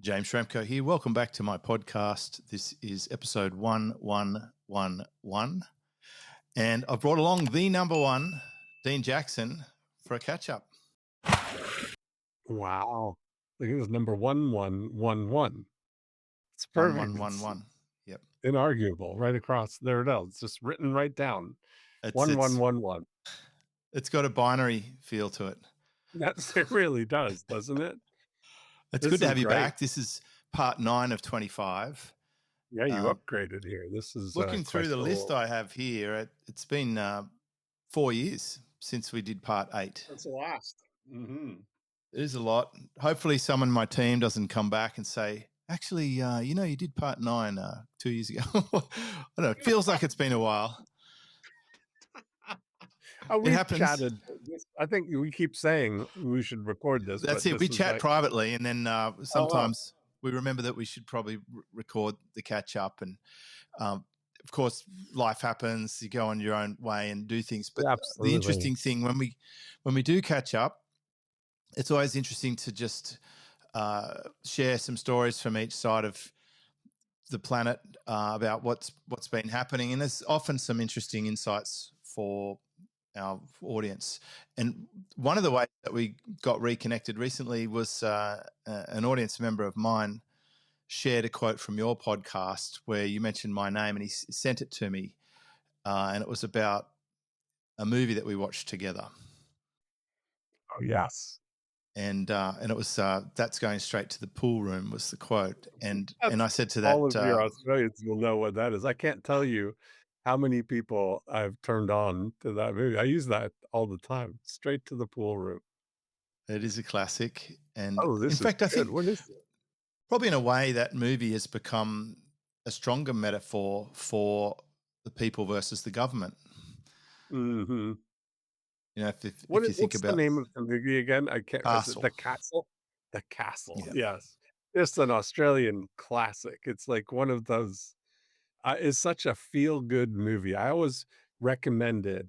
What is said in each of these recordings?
James Schramko here. Welcome back to my podcast. This is episode 1111. And I've brought along the number one, Dean Jackson, for a catch-up. Wow. I think it was number 1111. It's perfect. 1111. Yep. Inarguable. Right across. There it is. It's just written right down. It's 1111. It's got a binary feel to it. It really does, doesn't it? It's good to have you back. This is part 9 of 25. Yeah, you upgraded here. This is looking through the list I have here. It's been 4 years since we did part 8. That's the last. Mm-hmm. It is a lot. Hopefully someone in my team doesn't come back and say, actually, you did part 9 2 years ago. I don't know. It feels like it's been a while. We chatted. I think we keep saying we should record this. That's it. We chat privately, and then sometimes we remember that we should probably record the catch up. And of course, life happens. You go on your own way and do things. But the interesting thing when we do catch up, it's always interesting to just share some stories from each side of the planet about what's been happening, and there's often some interesting insights for our audience. And one of the ways that we got reconnected recently was an audience member of mine shared a quote from your podcast where you mentioned my name, and he sent it to me, and it was about a movie that we watched together. Oh, yes. And it was that's going straight to the pool room was the quote. And I said to that, all of your Australians will know what that is. I can't tell you how many people I've turned on to that movie. I use that all the time. Straight to the pool room. It is a classic. And in fact, I think what is it? Probably in a way that movie has become a stronger metaphor for the people versus the government. Mm-hmm. If you think about the name of the movie again, I can't. Castle. The Castle. The Castle. Yeah. Yes, it's an Australian classic. It's like one of those. It's such a feel-good movie. I always recommend it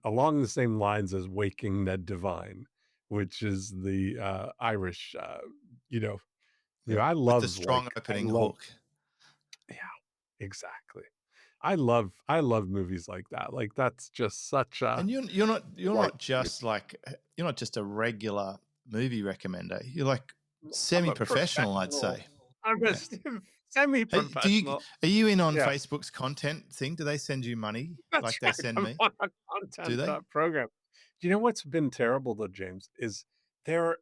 along the same lines as Waking Ned Devine, which is the Irish. I love the strong opening hook. Yeah, exactly. I love movies like that. Like that's just such a. And you're not just a regular movie recommender. You're like semi-professional, I'd say. I'm semi-professional. Are you in on Facebook's content thing? Do they send you money like they send me? On a content program. Do you know what's been terrible though, James? Is there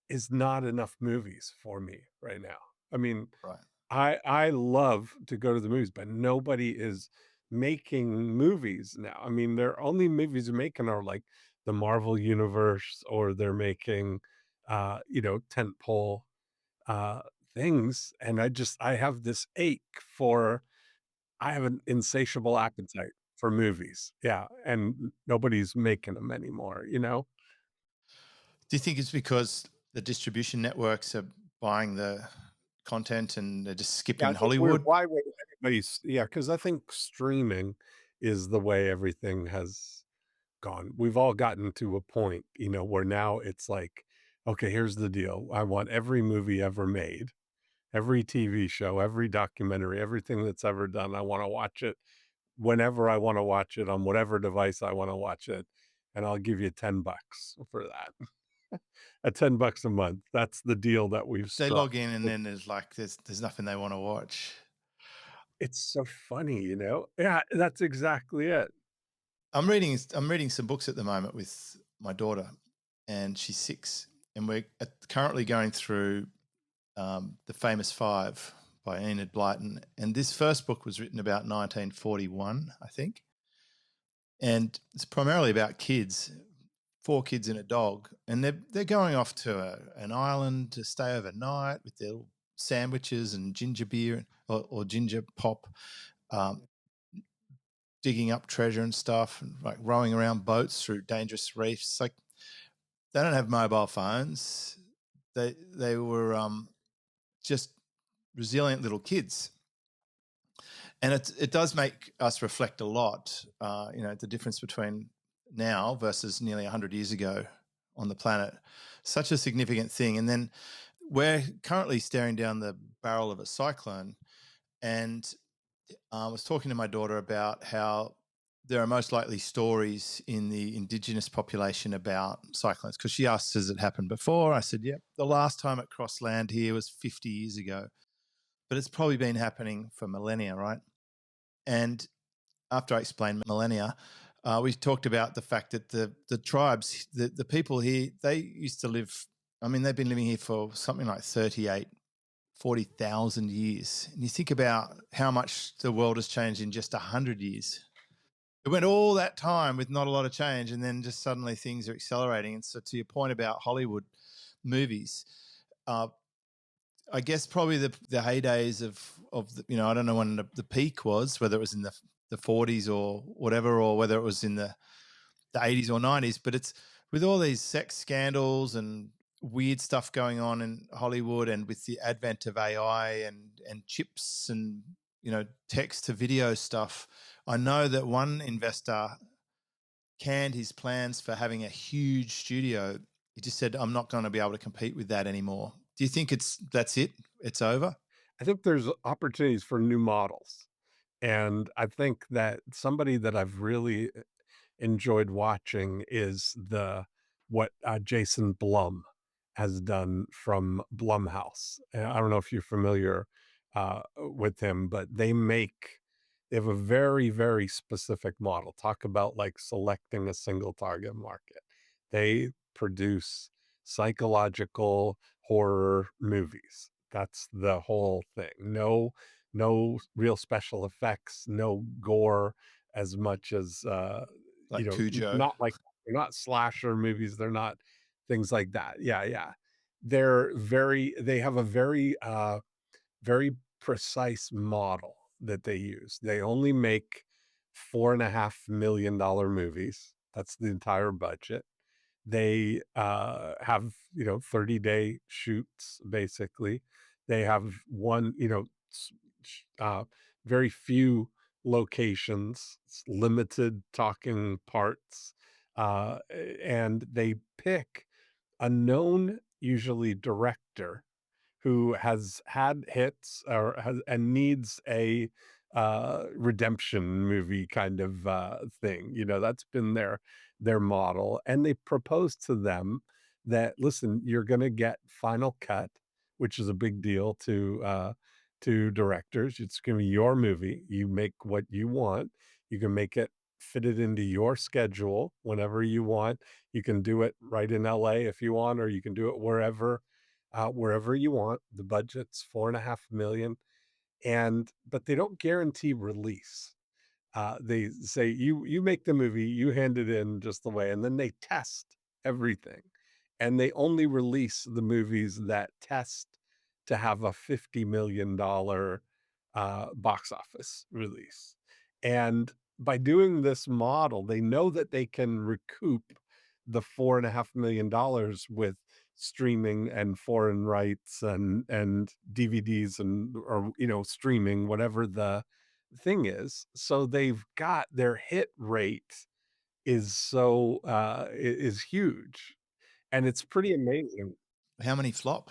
is not enough movies for me right now. I mean, right. I love to go to the movies, but nobody is making movies now. I mean, their only movies they're making are like the Marvel universe, or they're making, tentpole things. And I have this ache I have an insatiable appetite for movies. Yeah. And nobody's making them anymore, Do you think it's because the distribution networks are buying the content and they're just skipping Hollywood? Why would anybody? Yeah, because I think streaming is the way everything has gone. We've all gotten to a point, where now it's like, okay, here's the deal. I want every movie ever made, every TV show, every documentary, everything that's ever done. I want to watch it whenever I want to watch it on whatever device I want to watch it, and I'll give you $10 for that. At $10 a month, that's the deal that we've struck. They log in and then there's nothing they want to watch. It's so funny, Yeah, that's exactly it. I'm reading some books at the moment with my daughter, and she's 6, and we're currently going through The Famous Five by Enid Blyton, and this first book was written about 1941, I think, and it's primarily about kids. 4 kids and a dog, and they're going off to an island to stay overnight with their little sandwiches and ginger beer or ginger pop, digging up treasure and stuff, and like rowing around boats through dangerous reefs. Like they don't have mobile phones. They were just resilient little kids, and it does make us reflect a lot. The difference between now versus nearly 100 years ago on the planet, such a significant thing. And then we're currently staring down the barrel of a cyclone, and I was talking to my daughter about how there are most likely stories in the indigenous population about cyclones, because she asked, has it happened before? I said, yep, the last time it crossed land here was 50 years ago, but it's probably been happening for millennia, right? And after I explained millennia, we talked about the fact that the tribes, the people here, they used to live, I mean, they've been living here for something like 38, 40,000 years. And you think about how much the world has changed in just 100 years. It went all that time with not a lot of change, and then just suddenly things are accelerating. And so, to your point about Hollywood movies, uh, I guess probably the heydays of the, I don't know when the peak was, whether it was in the 40s or whatever, or whether it was in the 80s or 90s. But it's with all these sex scandals and weird stuff going on in Hollywood, and with the advent of AI and chips and text to video stuff. I know that one investor canned his plans for having a huge studio. He just said, I'm not going to be able to compete with that anymore. Do you think that's it? It's over? I think there's opportunities for new models. And I think that somebody that I've really enjoyed watching is what Jason Blum has done from Blumhouse. And I don't know if you're familiar with him, but they have a very, very specific model. Talk about like selecting a single target market. They produce psychological horror movies. That's the whole thing. No real special effects, no gore as much as Like Cujo? not like they're not slasher movies, they're not things like that. Yeah, yeah. They have a very precise model that they use. They only make $4.5 million movies. That's the entire budget. They have 30-day shoots basically. They have one uh, very few locations, limited talking parts, and they pick a known, usually director, who has had hits or has and needs a redemption movie kind of thing. That's been their model, and they propose to them that, listen, you're going to get final cut, which is a big deal to directors. It's going to be your movie. You make what you want. You can make it fit it into your schedule whenever you want. You can do it right in LA if you want, or you can do it wherever you want. The budget's 4.5 million, but they don't guarantee release. They say you make the movie, you hand it in just the way, and then they test everything, and they only release the movies that test to have a $50 million box office release. And by doing this model, they know that they can recoup the $4.5 million with streaming and foreign rights and DVDs and or streaming, whatever the thing is. So they've got their hit rate is huge, and it's pretty amazing. How many flop?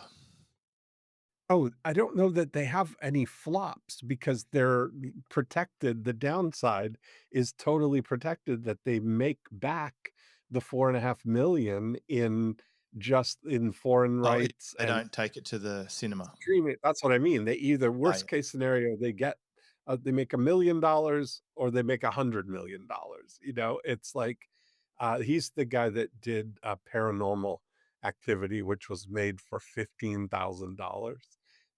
Oh, I don't know that they have any flops because they're protected. The downside is totally protected, that they make back the 4.5 million in foreign Oh, rights they and don't take it to the cinema. stream it. That's what I mean. They either, Oh, worst yeah. case scenario, they make $1 million or they make $100 million. It's like he's the guy that did Paranormal Activity, which was made for $15,000.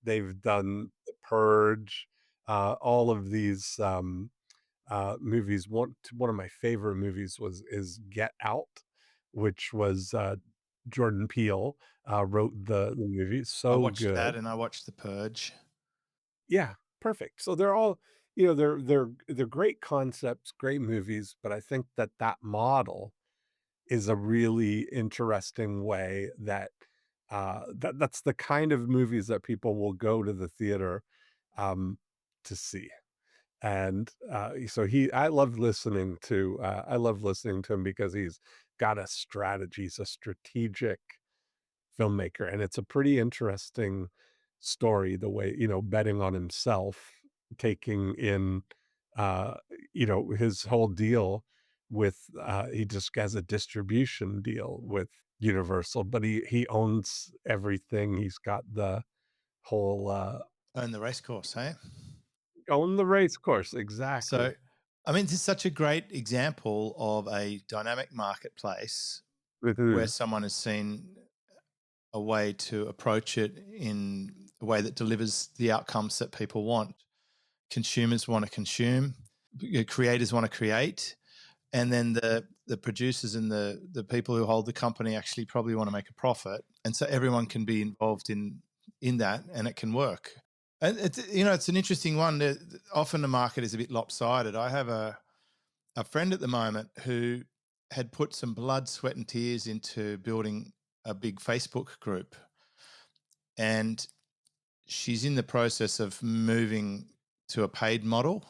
They've done The Purge, all of these movies. One of my favorite movies is Get Out, which was Jordan Peele wrote the movie. I So watched that, good. and I watched The Purge. Yeah, perfect. So they're all, they're great concepts, great movies, but I think that model is a really interesting way that's the kind of movies that people will go to the theater to see. And so I love listening to him because he's got a strategy. He's a strategic filmmaker, and it's a pretty interesting story the way, betting on himself, taking in, uh, his whole deal with, he just has a distribution deal with Universal, but he owns everything. He's got the whole, Own the race course, hey? own the race course, exactly. So, I mean, this is such a great example of a dynamic marketplace where Mhm. someone has seen a way to approach it in a way that delivers the outcomes that people want. Consumers want to consume, creators want to create, and then the producers and the people who hold the company actually probably want to make a profit, and so everyone can be involved in that, and it can work. And it's an interesting one. Often the market is a bit lopsided. I have a friend at the moment who had put some blood, sweat, and tears into building a big Facebook group, and she's in the process of moving to a paid model.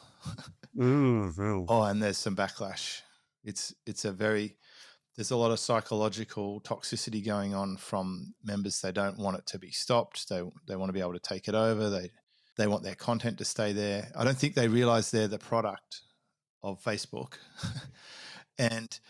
Mhm. Oh, and there's some backlash. It's a very there's a lot of psychological toxicity going on from members. They don't want it to be stopped. They want to be able to take it over. They want their content to stay there. I don't think they realize they're the product of Facebook, and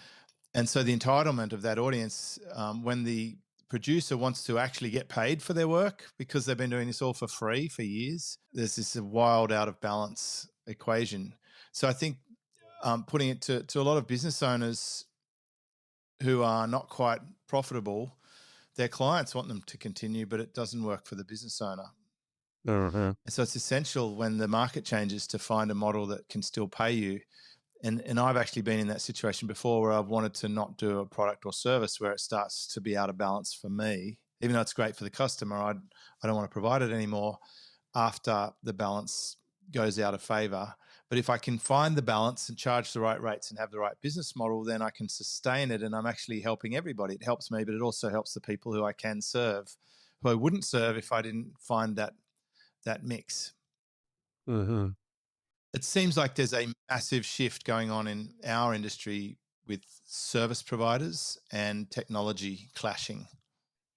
so the entitlement of that audience, when the producer wants to actually get paid for their work because they've been doing this all for free for years, there's this wild out of balance equation. So I think putting it to a lot of business owners who are not quite profitable, their clients want them to continue, but it doesn't work for the business owner. Mhm. And so it's essential when the market changes to find a model that can still pay you. And I've actually been in that situation before where I've wanted to not do a product or service where it starts to be out of balance for me. Even though it's great for the customer, I don't want to provide it anymore after the balance goes out of favor. But if I can find the balance and charge the right rates and have the right business model, then I can sustain it, and I'm actually helping everybody. It helps me, but it also helps the people who I can serve, who I wouldn't serve if I didn't find that mix. Mhm. It seems like there's a massive shift going on in our industry with service providers and technology clashing.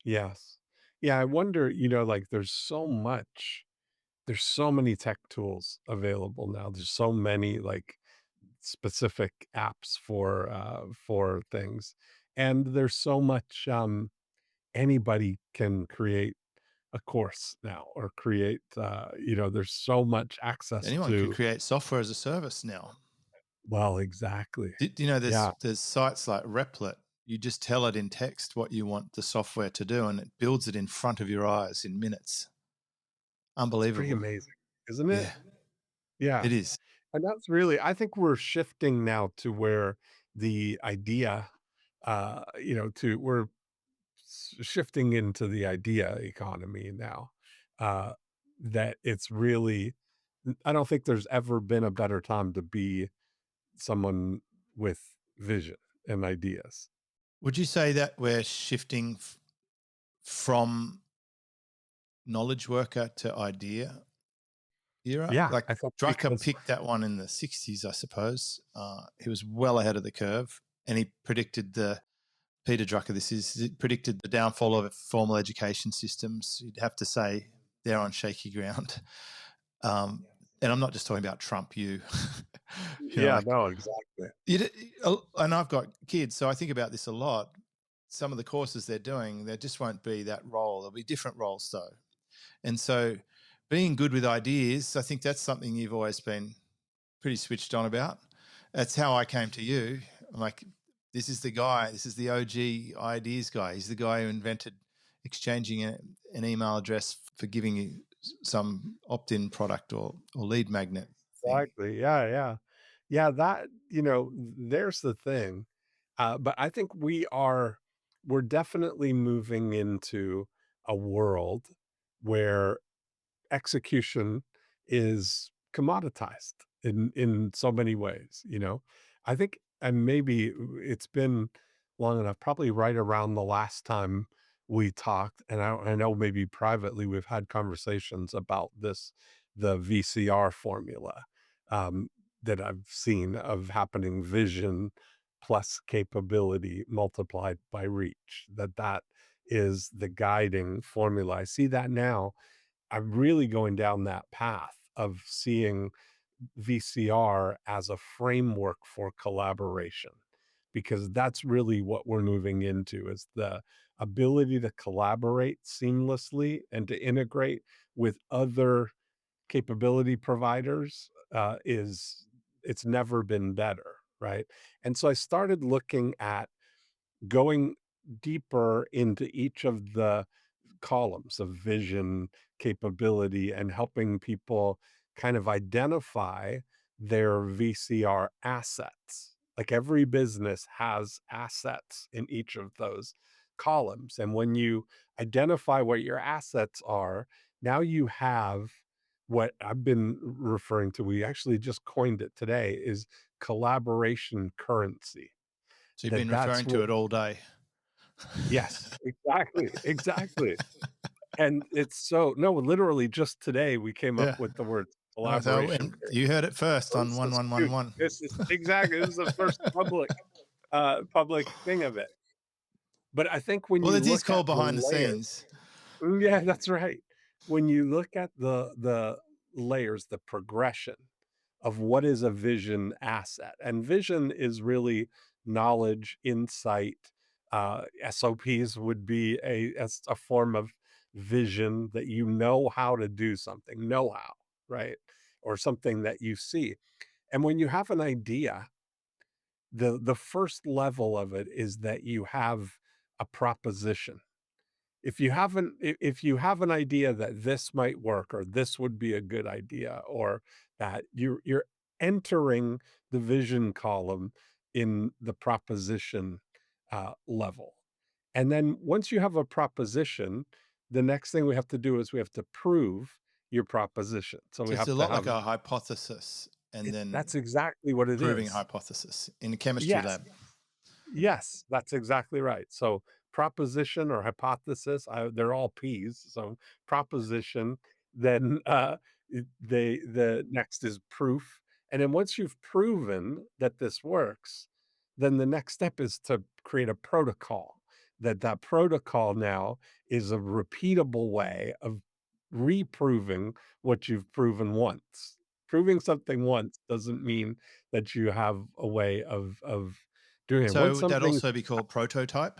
Yes. Yeah, I wonder, like, there's so many tech tools available now. There's so many, like, specific apps for things, and there's so much, anybody can create a course now or create, there's so much access Anyone can to. create software as a service now. Well, exactly. Do you know Yeah, there's sites like Replit. You just tell it in text what you want the software to do, and it builds it in front of your eyes in minutes. it's pretty Unbelievable. amazing, isn't it? Yeah, Yeah. it is. And that's really, I think we're shifting now to where the idea, to we're shifting into the idea economy now. Uh, that it's really, I don't think there's ever been a better time to be someone with vision and ideas. Would you say that we're shifting from knowledge worker to idea era? Yeah, Like I think Drucker because picked that one in the 60s, I suppose. He was well ahead of the curve, and he predicted Peter Drucker, he predicted the downfall of formal education systems. You'd have to say they're on shaky ground. Um, and I'm not just talking about Trump, yeah, like, no, exactly. you and I've got kids, so I think about this a lot. Some of the courses they're doing, there just won't be that role. There'll be different roles, though. And so being good with ideas, I think that's something you've always been pretty switched on about. That's how I came to you. I'm like, this is the guy, this is the OG ideas guy. He's the guy who invented exchanging an email address for giving you some opt-in product or lead magnet thing. Exactly. Yeah, yeah. Yeah, that, there's the thing. But I think we're definitely moving into a world where execution is commoditized in so many ways. I think, and maybe it's been long enough, probably right around the last time we talked, and I know maybe privately we've had conversations about this, the VCR formula, um, that I've seen of happening: vision plus capability multiplied by reach. That is the guiding formula. I see that now. I'm really going down that path of seeing VCR as a framework for collaboration, because that's really what we're moving into, is the ability to collaborate seamlessly and to integrate with other capability providers. Is It's never been better, right? And so I started looking at going deeper into each of the columns of vision, capability, and helping people kind of identify their VCR assets. Like every business has assets in each of those columns. And when you identify what your assets are, now you have what I've been referring to, we actually just coined it today, is collaboration currency. So you've been referring to it all day. Yes, exactly, exactly. And it's so no, literally just today we came up Yeah. with the word So, collaboration and currency. you heard it first So on this is huge. 1111. This is exactly, this is the first public thing of it. But I think when Well, you it is look at called the behind the layers. scenes. Yeah, that's right. When you look at the layers, the progression of what is a vision asset, and vision is really knowledge, insight. SOPs would be as a form of vision, that you know how to do something, know how, right? Or something that you see. And when you have an idea, the first level of it is that you have a proposition. If you have an idea that this might work, or this would be a good idea, or that you're entering the vision column in the proposition level. And then once you have a proposition, the next thing we have to do is we have to prove your proposition. So So we it's a have to lot like have a hypothesis and then that's exactly what it proving a is. hypothesis in a chemistry Yes. lab. Yes, that's exactly right. So proposition or hypothesis, they're all P's. So proposition, then the next is proof. And then once you've proven that this works, then the next step is to create a protocol. That protocol now is a repeatable way of reproving what you've proven once. Proving something once doesn't mean that you have a way of doing it. So Once would that something. also be called prototype?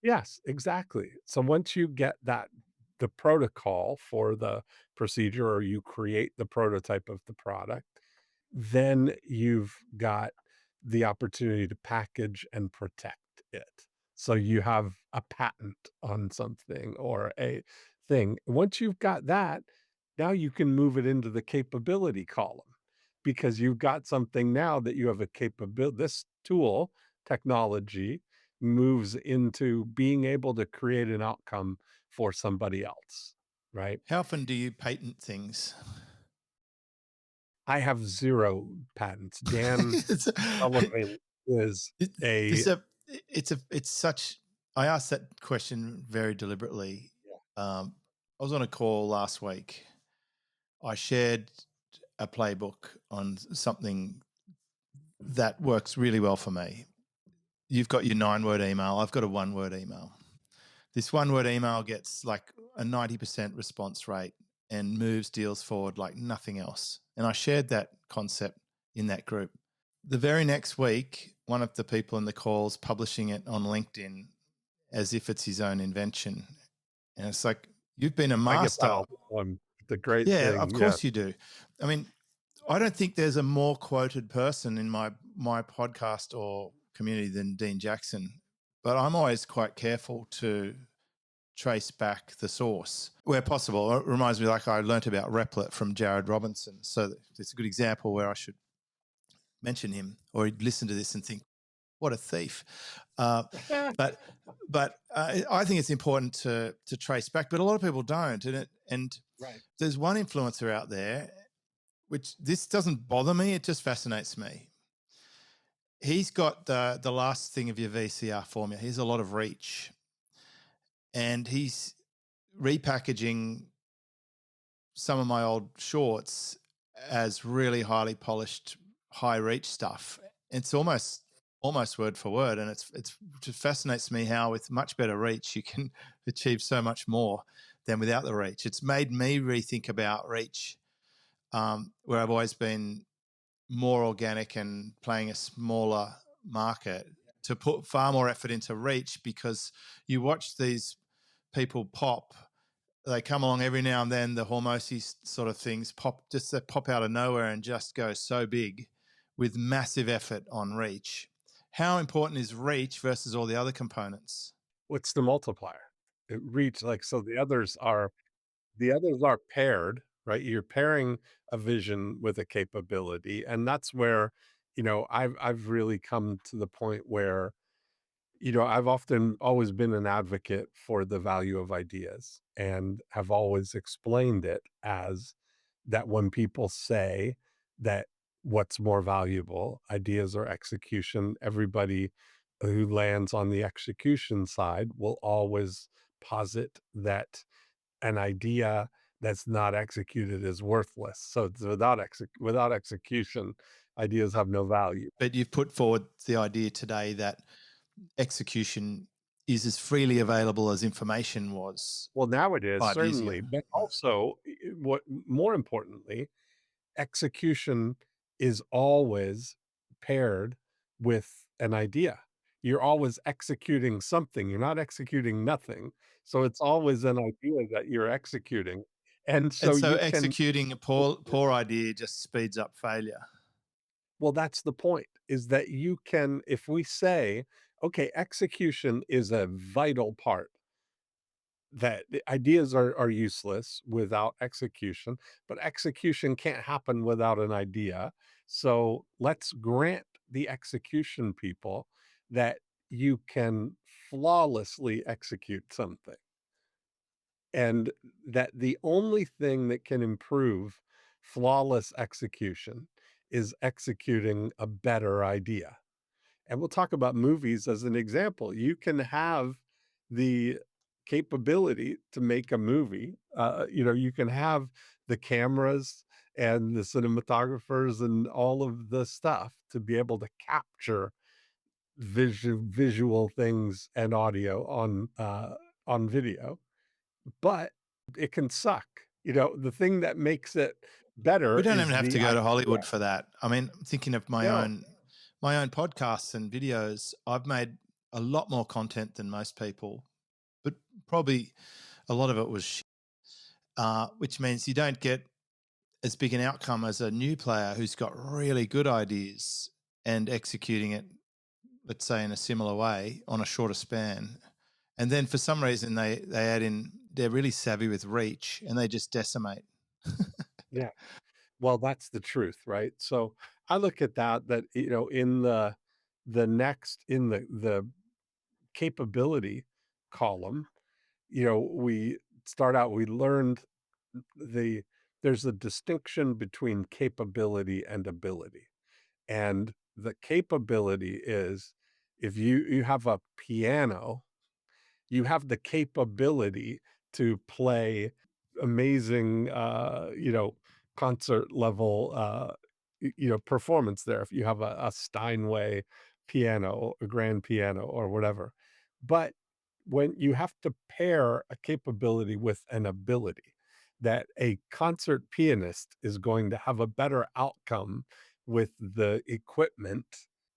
Yes, exactly. So once you get the protocol for the procedure, or you create the prototype of the product, then you've got the opportunity to package and protect it. So you have a patent on something or a thing. Once you've got that, now you can move it into the capability column, because you've got something now that you have a capability. This tool technology moves into being able to create an outcome for somebody else, right? How often do you patent things? I have 0 patents. Dan it's, Sullivan is it, a it's a, it's such, I asked that question very deliberately. I was on a call last week. I shared a playbook on something that works really well for me. You've got your 9-word email. I've got a 1-word email. This 1-word email gets like a 90% response rate and moves deals forward like nothing else. And I shared that concept in that group. The very next week, one of the people in the call's publishing it on LinkedIn as if it's his own invention. And it's like, you've been a I get that master. all the time. The great Yeah, thing, of yeah. course you do. I mean, I don't think there's a more quoted person in my podcast or community than Dean Jackson, but I'm always quite careful to trace back the source where possible. It reminds me, like I learnt about Replit from Jared Robinson, so it's a good example where I should mention him, or he'd listen to this and think, "What a thief!" But I think it's important to trace back, but a lot of people don't, and Right. there's one influencer out there, which this doesn't bother me; it just fascinates me. He's got the last thing of your VCR formula. He's a lot of reach, and he's repackaging some of my old shorts as really highly polished, high reach stuff. It's almost almost word for word, and it just fascinates me how with much better reach you can achieve so much more than without the reach. It's made me rethink about reach, where I've always been more organic and playing a smaller market, to put far more effort into reach, because you watch these people pop. They come along every now and then, the Hormozy sort of things they pop out of nowhere and just go so big with massive effort on reach. How important is reach versus all the other components? What's the multiplier? It reach like so the others are paired, right? You're pairing a vision with a capability, and that's where, I've really come to the point where, I've often always been an advocate for the value of ideas and have always explained it as that when people say that what's more valuable, ideas or execution, everybody who lands on the execution side will always posit that an idea that's not executed is worthless. So it's without execution, ideas have no value. But you've put forward the idea today that execution is as freely available as information was Well, now it is 5 years ago. certainly, but also what more importantly, execution is always paired with an idea. You're always executing something. You're not executing nothing. So it's always an idea that you're executing. And so And so you can executing a poor idea just speeds up failure. well, that's the point, is that you can if we say, okay, execution is a vital part, that the ideas are useless without execution, but execution can't happen without an idea. So let's grant the execution people that you can flawlessly execute something. And that the only thing that can improve flawless execution is executing a better idea. And we'll talk about movies as an example. You can have the capability to make a movie. You can have the cameras and the cinematographers and all of the stuff to be able to capture visual things and audio on video, but it can suck. The thing that makes it better We don't even is have to the go to idea. Hollywood for that. I mean, thinking of No, my own podcasts and videos, I've made a lot more content than most people, but probably a lot of it was which means you don't get as big an outcome as a new player who's got really good ideas and executing it, let's say, in a similar way on a shorter span. And then for some reason they add in, they're really savvy with reach and they just decimate. yeah. Well, that's the truth, right? So I look at that, in the next in the capability column, we start out, we learned the there's a distinction between capability and ability. And the capability is if you have a piano, you have the capability to play amazing, concert level, performance there. If you have a Steinway piano, a grand piano, or whatever, but when you have to pair a capability with an ability, that a concert pianist is going to have a better outcome with the equipment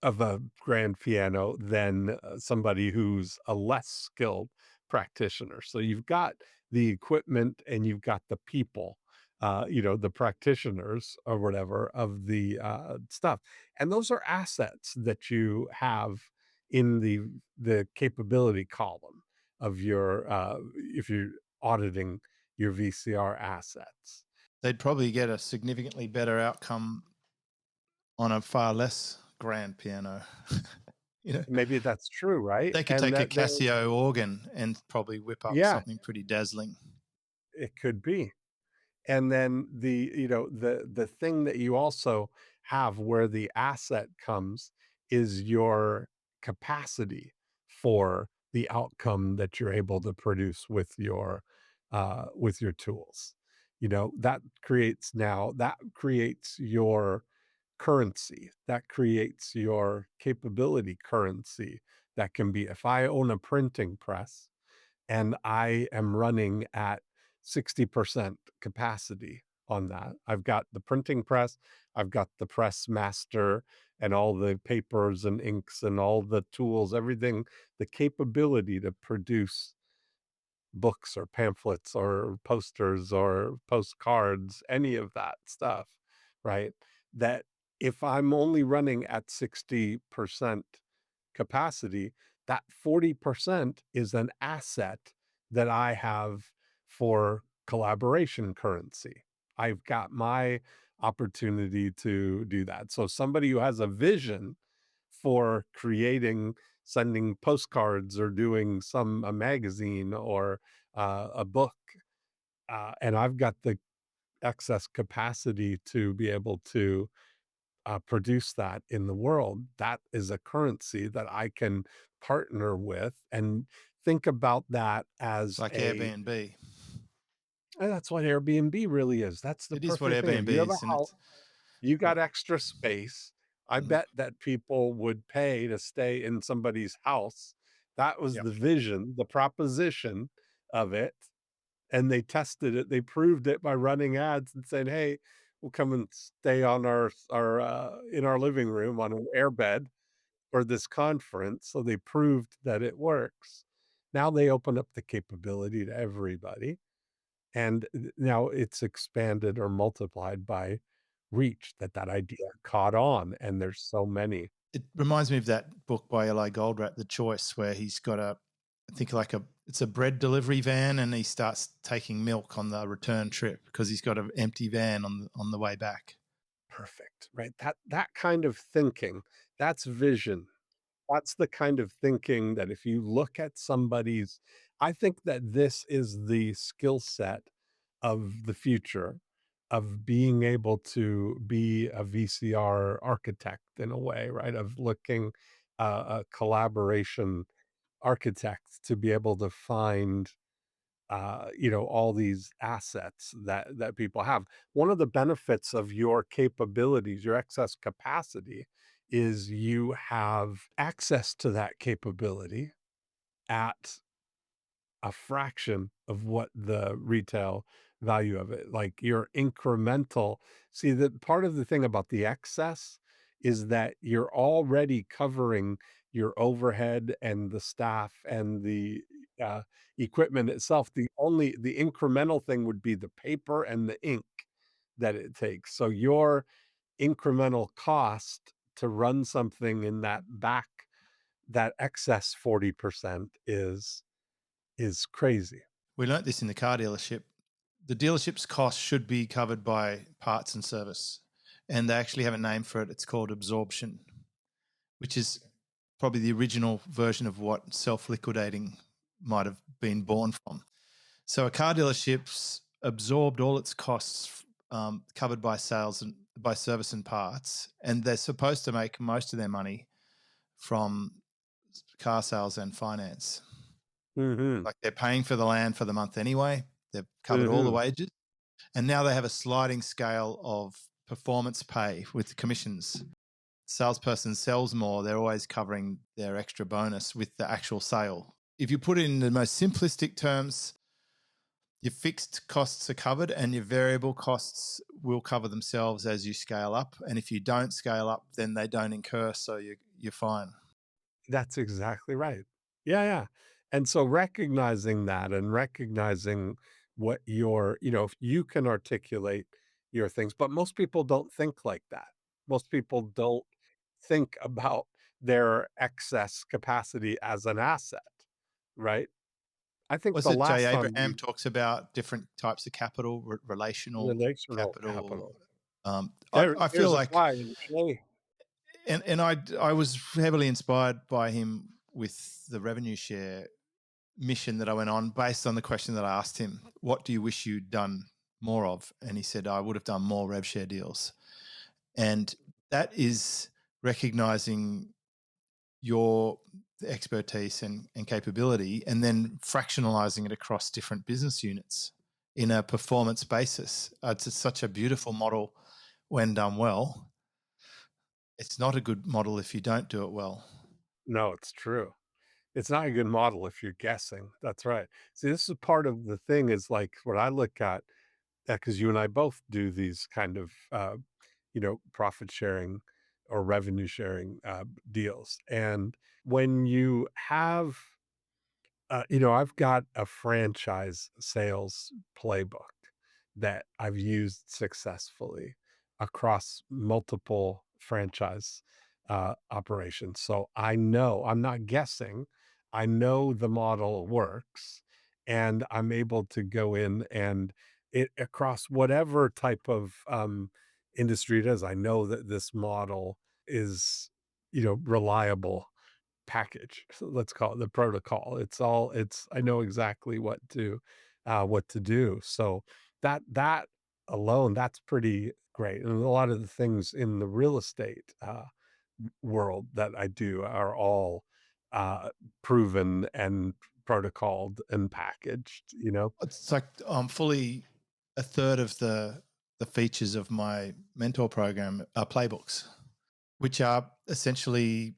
of a grand piano than somebody who's a less skilled practitioner. So you've got the equipment and you've got the people, the practitioners or whatever of the stuff. And those are assets that you have in the capability column of your if you're auditing your VCR assets. They'd probably get a significantly better outcome on a far less grand piano. you know, Maybe that's true, right? they could And take a that there Casio organ and probably whip up yeah, something pretty dazzling. it could be. And then the thing that you also have where the asset comes is your capacity for the outcome that you're able to produce with your tools. That creates your currency. That creates your capability currency. That can be, if I own a printing press and I am running at 60% capacity on that. I've got the printing press, I've got the press master and all the papers and inks and all the tools, everything, the capability to produce books or pamphlets or posters or postcards, any of that stuff, right? That if I'm only running at 60% capacity, that 40% is an asset that I have for collaboration currency. I've got my opportunity to do that. So somebody who has a vision for creating, sending postcards or doing a magazine or a book, and I've got the excess capacity to be able to produce that in the world. That is a currency that I can partner with and think about that It's as like Airbnb. that's what Airbnb really is. That's the It is what perfect thing. If Airbnb you have is, a and house, it's you yeah. got extra space. I bet that people would pay to stay in somebody's house. That was Yep. the vision, the proposition of it. And they tested it. They proved it by running ads and saying, "Hey, we'll come and stay on our in our living room on an airbed for this conference." So they proved that it works. Now they open up the capability to everybody, and now it's expanded or multiplied by reach, that idea caught on, and there's so many. It reminds me of that book by L.A. Goldratt, The Choice, where he's got I think it's a bread delivery van, and he starts taking milk on the return trip because he's got an empty van on the way back. Perfect, right? That kind of thinking, that's vision. That's the kind of thinking that if you look at somebody's, I think that this is the skill set of the future, of being able to be a VCR architect in a way, right? Of looking, a collaboration architect to be able to find, all these assets that people have. One of the benefits of your capabilities, your excess capacity, is you have access to that capability at a fraction of what the retail value of it, like your incremental. See, the part of the thing about the excess is that you're already covering your overhead and the staff and the uh, equipment itself. The incremental thing would be the paper and the ink that it takes. So your incremental cost to run something in that excess 40% is crazy. We learnt this in the car dealership. The dealership's cost should be covered by parts and service, and they actually have a name for it. It's called absorption, which is probably the original version of what self-liquidating might have been born from. So a car dealership's absorbed all its costs covered by sales and by service and parts, and they're supposed to make most of their money from car sales and finance. Mhm. Like they're paying for the land for the month anyway. They've covered all the Mhm. wages, and now they have a sliding scale of performance pay with the commissions. Salesperson sells more, they're always covering their extra bonus with the actual sale. If you put it in the most simplistic terms, your fixed costs are covered and your variable costs will cover themselves as you scale up. And if you don't scale up, then they don't incur, so you're fine. That's exactly right. Yeah, yeah. And so recognizing that and recognizing what if you can articulate your things, but most people don't think like that. Most people don't think about their excess capacity as an asset, right? I think Was the it last Jay time Abraham talks about different types of capital, relational relational capital. capital. I feel There's a like, guy in Shay. and I was heavily inspired by him with the revenue share mission that I went on based on the question that I asked him, what do you wish you'd done more of? And he said, I would have done more rev share deals. And that is recognizing your expertise and capability and then fractionalizing it across different business units in a performance basis. It's such a beautiful model when done well. It's not a good model if you don't do it well. No, it's true. It's not a good model if you're guessing. That's right. See, this is part of the thing is like what I look at, because you and I both do these kind of, profit sharing or revenue sharing deals. And when you have I've got a franchise sales playbook that I've used successfully across multiple franchise operations. So I know, I'm not guessing, I know the model works and I'm able to go in and it across whatever type of industry it is. I know that this model is, reliable package. So let's call it the protocol. It's I know exactly what to do. So that alone, that's pretty great. And a lot of the things in the real estate world that I do are all uh proven and protocoled and packaged. It's like I'm fully a third of the features of my mentor program are playbooks, which are essentially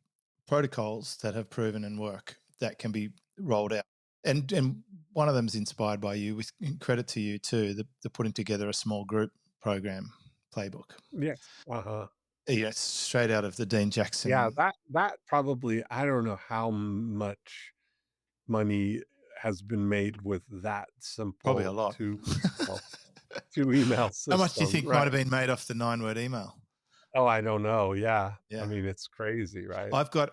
protocols that have proven and work that can be rolled out. And one of them is inspired by you, with credit to you too, the putting together a small group program playbook. Yes. Uh-huh. Yeah, it's straight out of the Dean Yeah, Jackson. that probably I don't know how much money has been made with that Probably a simple lot. well, 2 email How much do you system, think might right. have been made off the 9-word email? Oh, I don't know, yeah. I Yeah. mean, it's crazy, right? I've got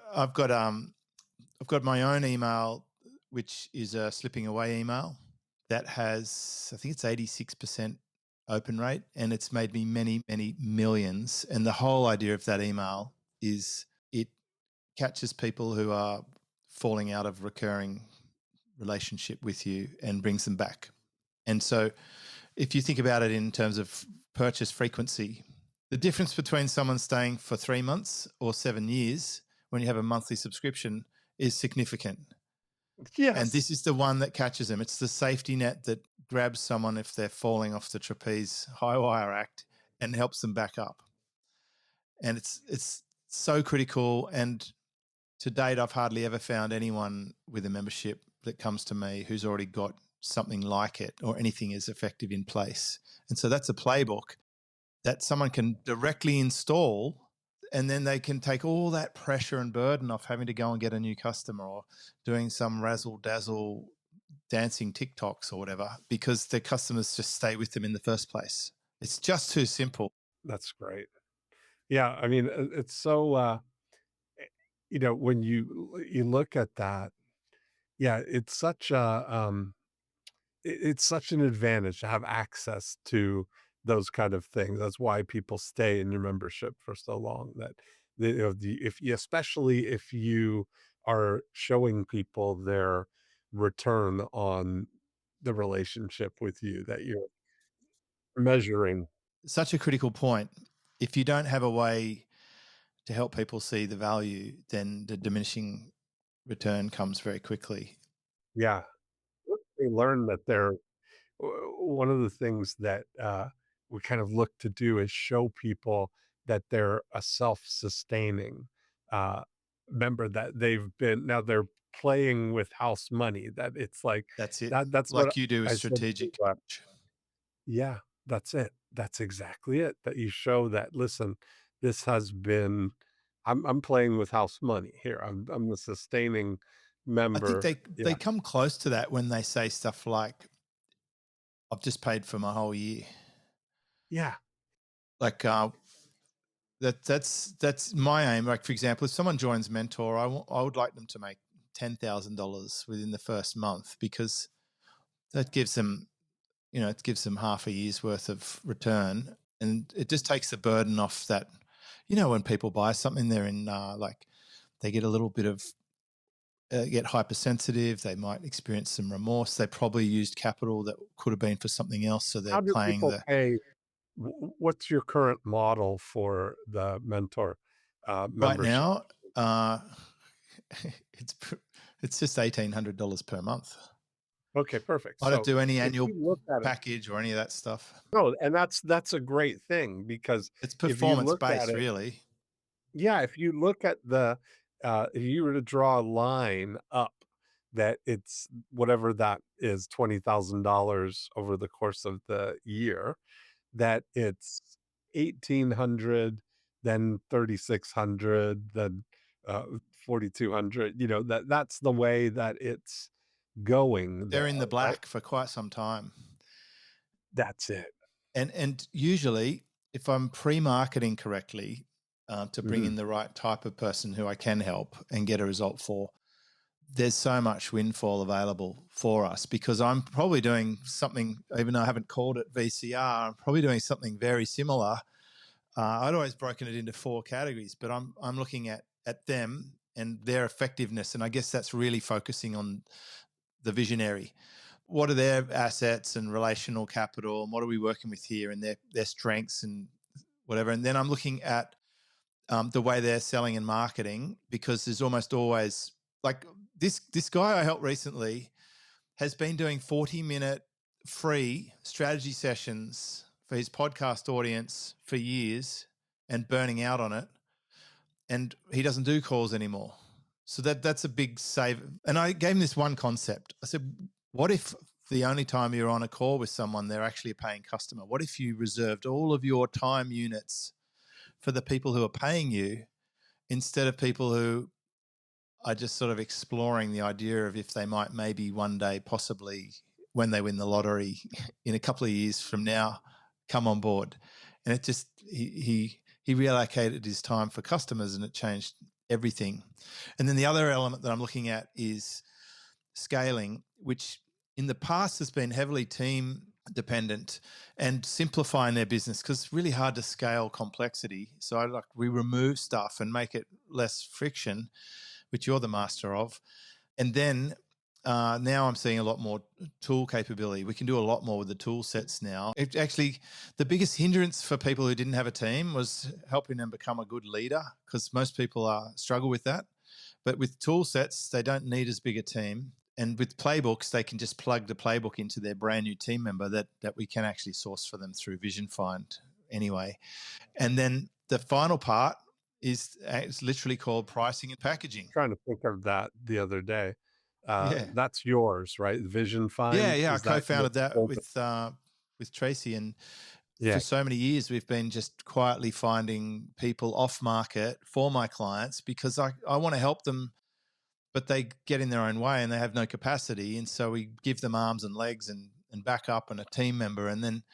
my own email, which is a slipping away email that has, I think it's 86% open rate, and it's made me many, many millions. And the whole idea of that email is it catches people who are falling out of recurring relationship with you and brings them back. And so if you think about it in terms of purchase frequency, the difference between someone staying for 3 months or 7 years when you have a monthly subscription is significant. And Yes. this is the one that catches them. It's the safety net that grabs someone if they're falling off the trapeze high wire act and helps them back up. And it's so critical. And to date, I've hardly ever found anyone with a membership that comes to me who's already got something like it or anything as effective in place. And so that's a playbook that someone can directly install, and then they can take all that pressure and burden off having to go and get a new customer or doing some razzle dazzle dancing TikToks or whatever, because their customers just stay with them in the first place. It's just too simple. That's great. Yeah, I mean, it's so, when you look at that, yeah, it's such a, it's such an advantage to have access to those kind of things. That's why people stay in your membership for so long. That if you, especially if you are showing people their return on the relationship with you, that you're measuring. Such a critical point. If you don't have a way to help people see the value, then the diminishing return comes very quickly. Yeah, they learn that they're one of the things that we kind of look to do is show people that they're a self-sustaining uh, member, that they're playing with house money, that it's like That's it. that's what Like you do with I said to, strategic. yeah, that's it, that's exactly it, that you show that, listen, this has been, I'm playing with house money here, I'm the sustaining I think member. they Yeah, come close to that when they say stuff like, "I've just paid for my whole year." yeah, Like that's my aim. Like for example, if someone joins Mentor, I would like them to make $10,000 within the first month, because that gives them, it gives them half a year's worth of return, and it just takes the burden off that. When people buy something, they're in like they get a little bit of get hypersensitive. They might experience some remorse. They probably used capital that could have been for something else, so they're how do playing people the. pay? What's your current model for the mentor Right membership? now, uh, it's it's just $1,800 per month. Okay, perfect. I don't So do any if annual you look at it, package or any of that stuff. no, and that's a great thing, because It's if you performance look at based, it, really. Yeah, if you look at the, if you were to draw a line up that it's whatever that is, $20,000 over the course of the year, that it's 1,800, then 3,600, then, 4,200, that's the way that it's going They're there, in the right? black for quite some time. That's it. And usually, if I'm pre-marketing correctly, to bring Mhm. in the right type of person who I can help and get a result for, there's so much windfall available for us because I'm probably doing something, even though I haven't called it VCR, I'm probably doing something very similar. I'd always broken it into 4 categories, but I'm looking at them and their effectiveness, and I guess that's really focusing on the visionary. What are their assets and relational capital, and what are we working with here, and their strengths and whatever. And then I'm looking at the way they're selling and marketing, because there's almost always, like, this guy I helped recently has been doing 40-minute free strategy sessions for his podcast audience for years and burning out on it, and he doesn't do calls anymore. So that's a big save. And I gave him this one concept. I said, what if the only time you're on a call with someone, they're actually a paying customer? What if you reserved all of your time units for the people who are paying you, instead of people who are just sort of exploring the idea of if they might maybe one day, possibly when they win the lottery in a couple of years from now, come on board? And it just, he reallocated his time for customers, and it changed everything. And then the other element that I'm looking at is scaling, which in the past has been heavily team dependent, and simplifying their business, because it's really hard to scale complexity. So we remove stuff and make it less friction, which you're the master of. And then now I'm seeing a lot more tool capability. We can do a lot more with the tool sets now. It actually, the biggest hindrance for people who didn't have a team was helping them become a good leader, because most people struggle with that. But with tool sets, they don't need as big a team. And with playbooks, they can just plug the playbook into their brand new team member that we can actually source for them through Vision Find anyway. And then the final part is it's literally called pricing and packaging. Trying to think of that the other day. Yeah. That's yours, right? Vision Yeah, Find, yeah. I is that what co-founded you that called it? with Tracy, and for Yeah. so many years we've been just quietly finding people off market for my clients, because I want to help them, but they get in their own way and they have no capacity. And so we give them arms and legs and backup and a team member. And then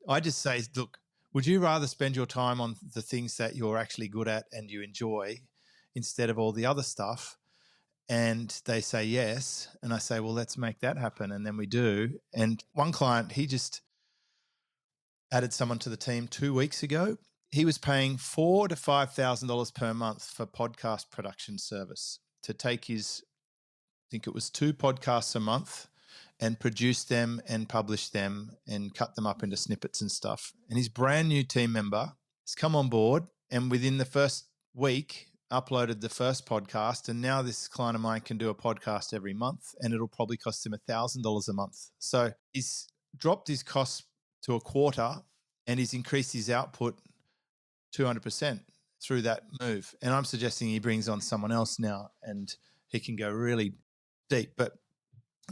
I just say, look, would you rather spend your time on the things that you're actually good at and you enjoy, instead of all the other stuff? And they say yes. And I say, well, let's make that happen. And then we do. And one client, he just added someone to the team 2 weeks ago. He was paying $4,000 to $5,000 per month for podcast production service to take his, I think it was 2 podcasts a month, and produce them and publish them and cut them up into snippets and stuff. And his brand new team member has come on board, and within the first week uploaded the first podcast. And now this client of mine can do a podcast every month, and it'll probably cost him $1,000 a month. So he's dropped his costs to a quarter, and he's increased his output 200% through that move. And I'm suggesting he brings on someone else now, and he can go really deep. But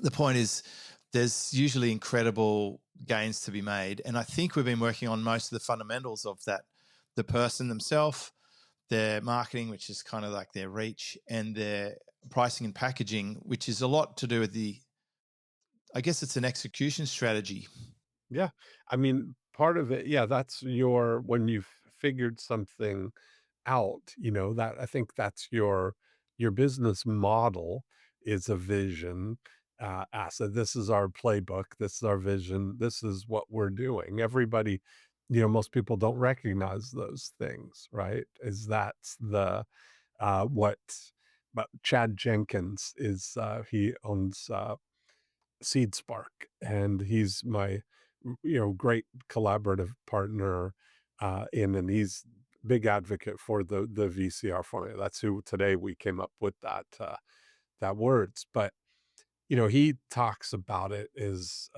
the point is, there's usually incredible gains to be made. And I think we've been working on most of the fundamentals of that: the person themselves, their marketing, which is kind of like their reach, and their pricing and packaging, which is a lot to do with I guess it's an execution strategy. Yeah. I mean, part of it, yeah, that's when you've figured something out, that I think that's your business model is a vision, asset. This is our playbook. This is our vision. This is what we're doing. Everybody, most people don't recognize those things, right? Is that's the what but Chad Jenkins is he owns Seed Spark, and he's my great collaborative partner and he's big advocate for the VCR formula. That's who today we came up with that words. But he talks about it as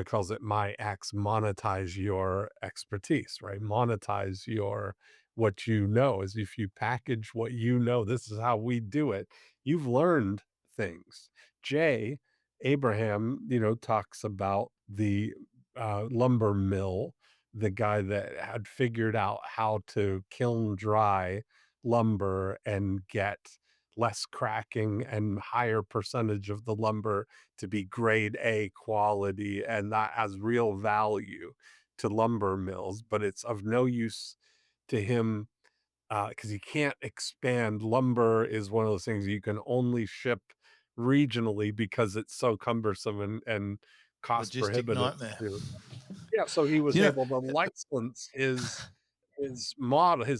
calls it my X, monetize your expertise, right? Monetize your what you know, is if you package what you know, this is how we do it, you've learned things. Jay Abraham, talks about the lumber mill, the guy that had figured out how to kiln dry lumber and get less cracking and higher percentage of the lumber to be grade A quality, and that has real value to lumber mills, but it's of no use to him because he can't expand. Lumber is one of those things you can only ship regionally because it's so cumbersome and cost Logistic prohibitive nightmare. to. Yeah, so he was You know, able to license his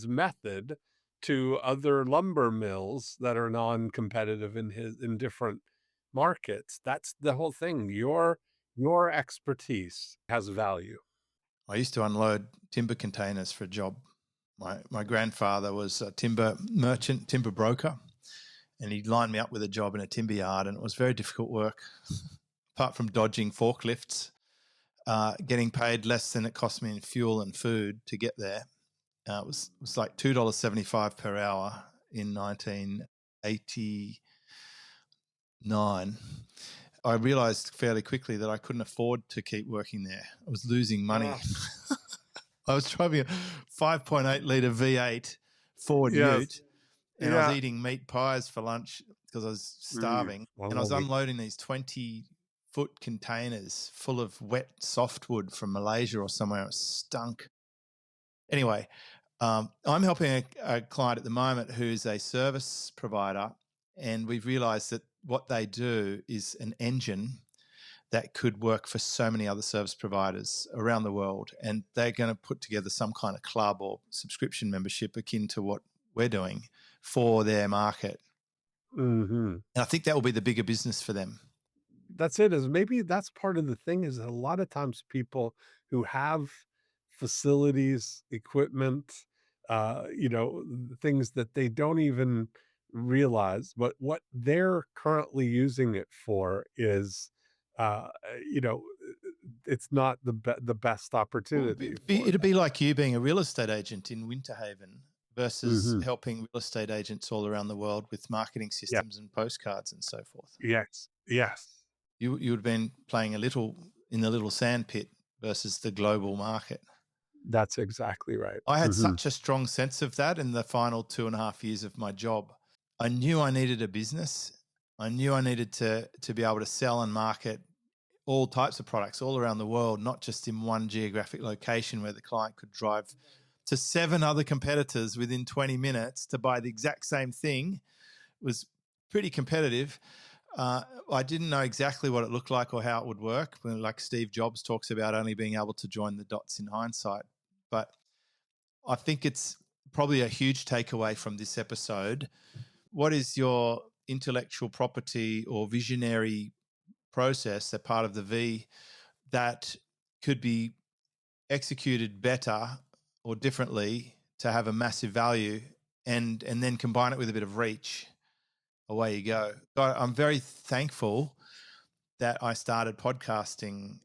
method to other lumber mills that are non-competitive in different markets. That's the whole thing. Your expertise has value. I used to unload timber containers for a job. My grandfather was a timber merchant, timber broker, and he lined me up with a job in a timber yard, and it was very difficult work. Apart from dodging forklifts, getting paid less than it cost me in fuel and food to get there. It was like $2.75 per hour in 1989. I realized fairly quickly that I couldn't afford to keep working there. I was losing money. I was driving a 5.8 litre V8 Ford Yes. Ute, and I was Yeah. eating meat pies for lunch because I was starving. And I was Lovely. unloading these 20-foot containers full of wet softwood from Malaysia or somewhere. It stunk. Anyway, I'm helping a client at the moment who's a service provider, and we've realized that what they do is an engine that could work for so many other service providers around the world. And they're going to put together some kind of club or subscription membership akin to what we're doing for their market. Mhm. And I think that will be the bigger business for them. That's it, is maybe that's part of the thing, is a lot of times people who have facilities, equipment, things that they don't even realize, but what they're currently using it for is, uh, you know, it's not the best Well, opportunity for it'd them. be like you being a real estate agent in Winter Haven versus Mhm. helping real estate agents all around the world with marketing Yeah. systems and postcards and so forth. Yes. Yes. You would have been playing a little in the little sand pit versus the global market. That's exactly right. I had Mhm. such a strong sense of that in the final 2.5 years of my job. I knew I needed a business. I knew I needed to be able to sell and market all types of products all around the world, not just in one geographic location where the client could drive to 7 other competitors within 20 minutes to buy the exact same thing. It was pretty competitive. I didn't know exactly what it looked like or how it would work. Like Steve Jobs talks about only being able to join the dots in hindsight. But I think it's probably a huge takeaway from this episode. What is your intellectual property or visionary process, that part of the V, that could be executed better or differently to have a massive value, and then combine it with a bit of reach? Away you go. I'm very thankful that I started podcasting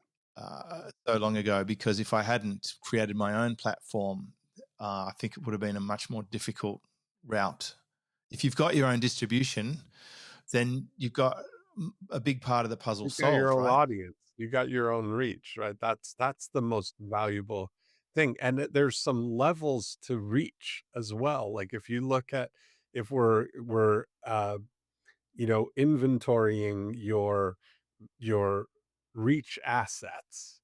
so long ago, because if I hadn't created my own platform, I think it would have been a much more difficult route. If you've got your own distribution, then you've got a big part of the puzzle You got your solved, own right? audience. You got your own reach, right? That's the most valuable thing, and there's some levels to reach as well. Like, if you look at, if we're inventorying your reach assets,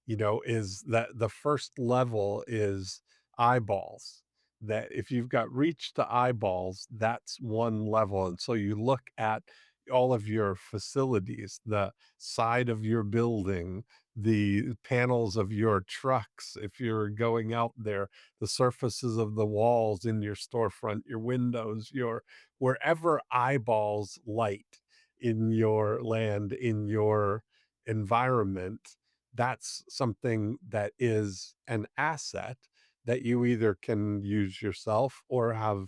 is that the first level is eyeballs. That if you've got reach to eyeballs, that's one level. And so you look at all of your facilities, the side of your building, the panels of your trucks, if you're going out there, the surfaces of the walls in your storefront, your windows, your wherever eyeballs light in your land, in your environment, that's something that is an asset that you either can use yourself or have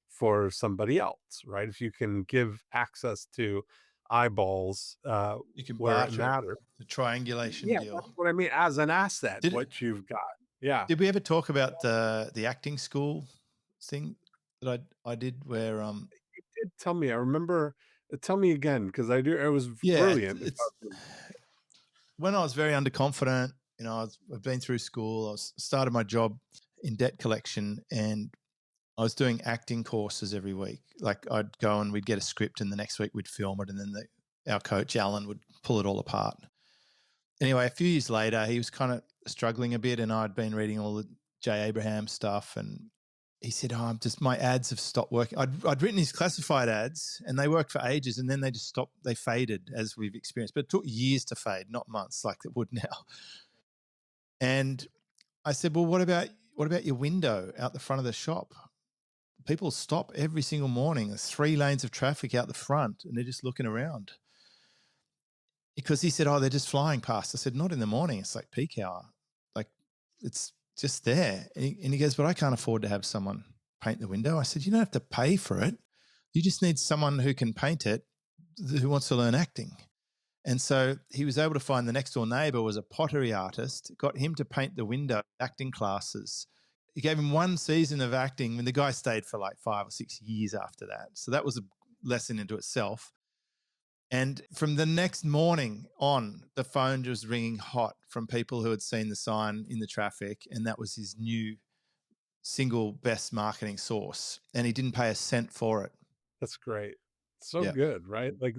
for somebody else, right? If you can give access to eyeballs You can where it barter it, matters. the triangulation Yeah, that's deal. what I mean, as an asset, Did what you've got. Yeah. did we ever talk about the acting school thing that I did where You did tell me. I remember. Tell me again, because I do. It was yeah, brilliant. it's when I was very underconfident. I've been through school. Started my job in debt collection, and I was doing acting courses every week. Like I'd go and we'd get a script, and the next week we'd film it, and then our coach Alan would pull it all apart. Anyway, a few years later, he was kind of struggling a bit, and I'd been reading all the Jay Abraham stuff, and he said, "Oh, my ads have stopped working." I'd written his classified ads, and they worked for ages, and then they just stopped. They faded, as we've experienced, but it took years to fade, not months, like it would now. And I said, "Well, what about your window out the front of the shop? People stop every single morning. There's 3 lanes of traffic out the front, and they're just looking around." Because he said, "Oh, they're just flying past." I said, "Not in the morning. It's like peak hour. Like it's just there." And he goes, "But I can't afford to have someone paint the window." I said, "You don't have to pay for it. You just need someone who can paint it, who wants to learn acting." And so he was able to find the next door neighbor was a pottery artist, got him to paint the window, acting classes. He gave him 1 season of acting, and the guy stayed for like 5 or 6 years after that. So that was a lesson into itself. And from the next morning on, the phone was ringing hot from people who had seen the sign in the traffic, and that was his new single best marketing source. And he didn't pay a cent for it. That's great. So Yeah. good, right? Like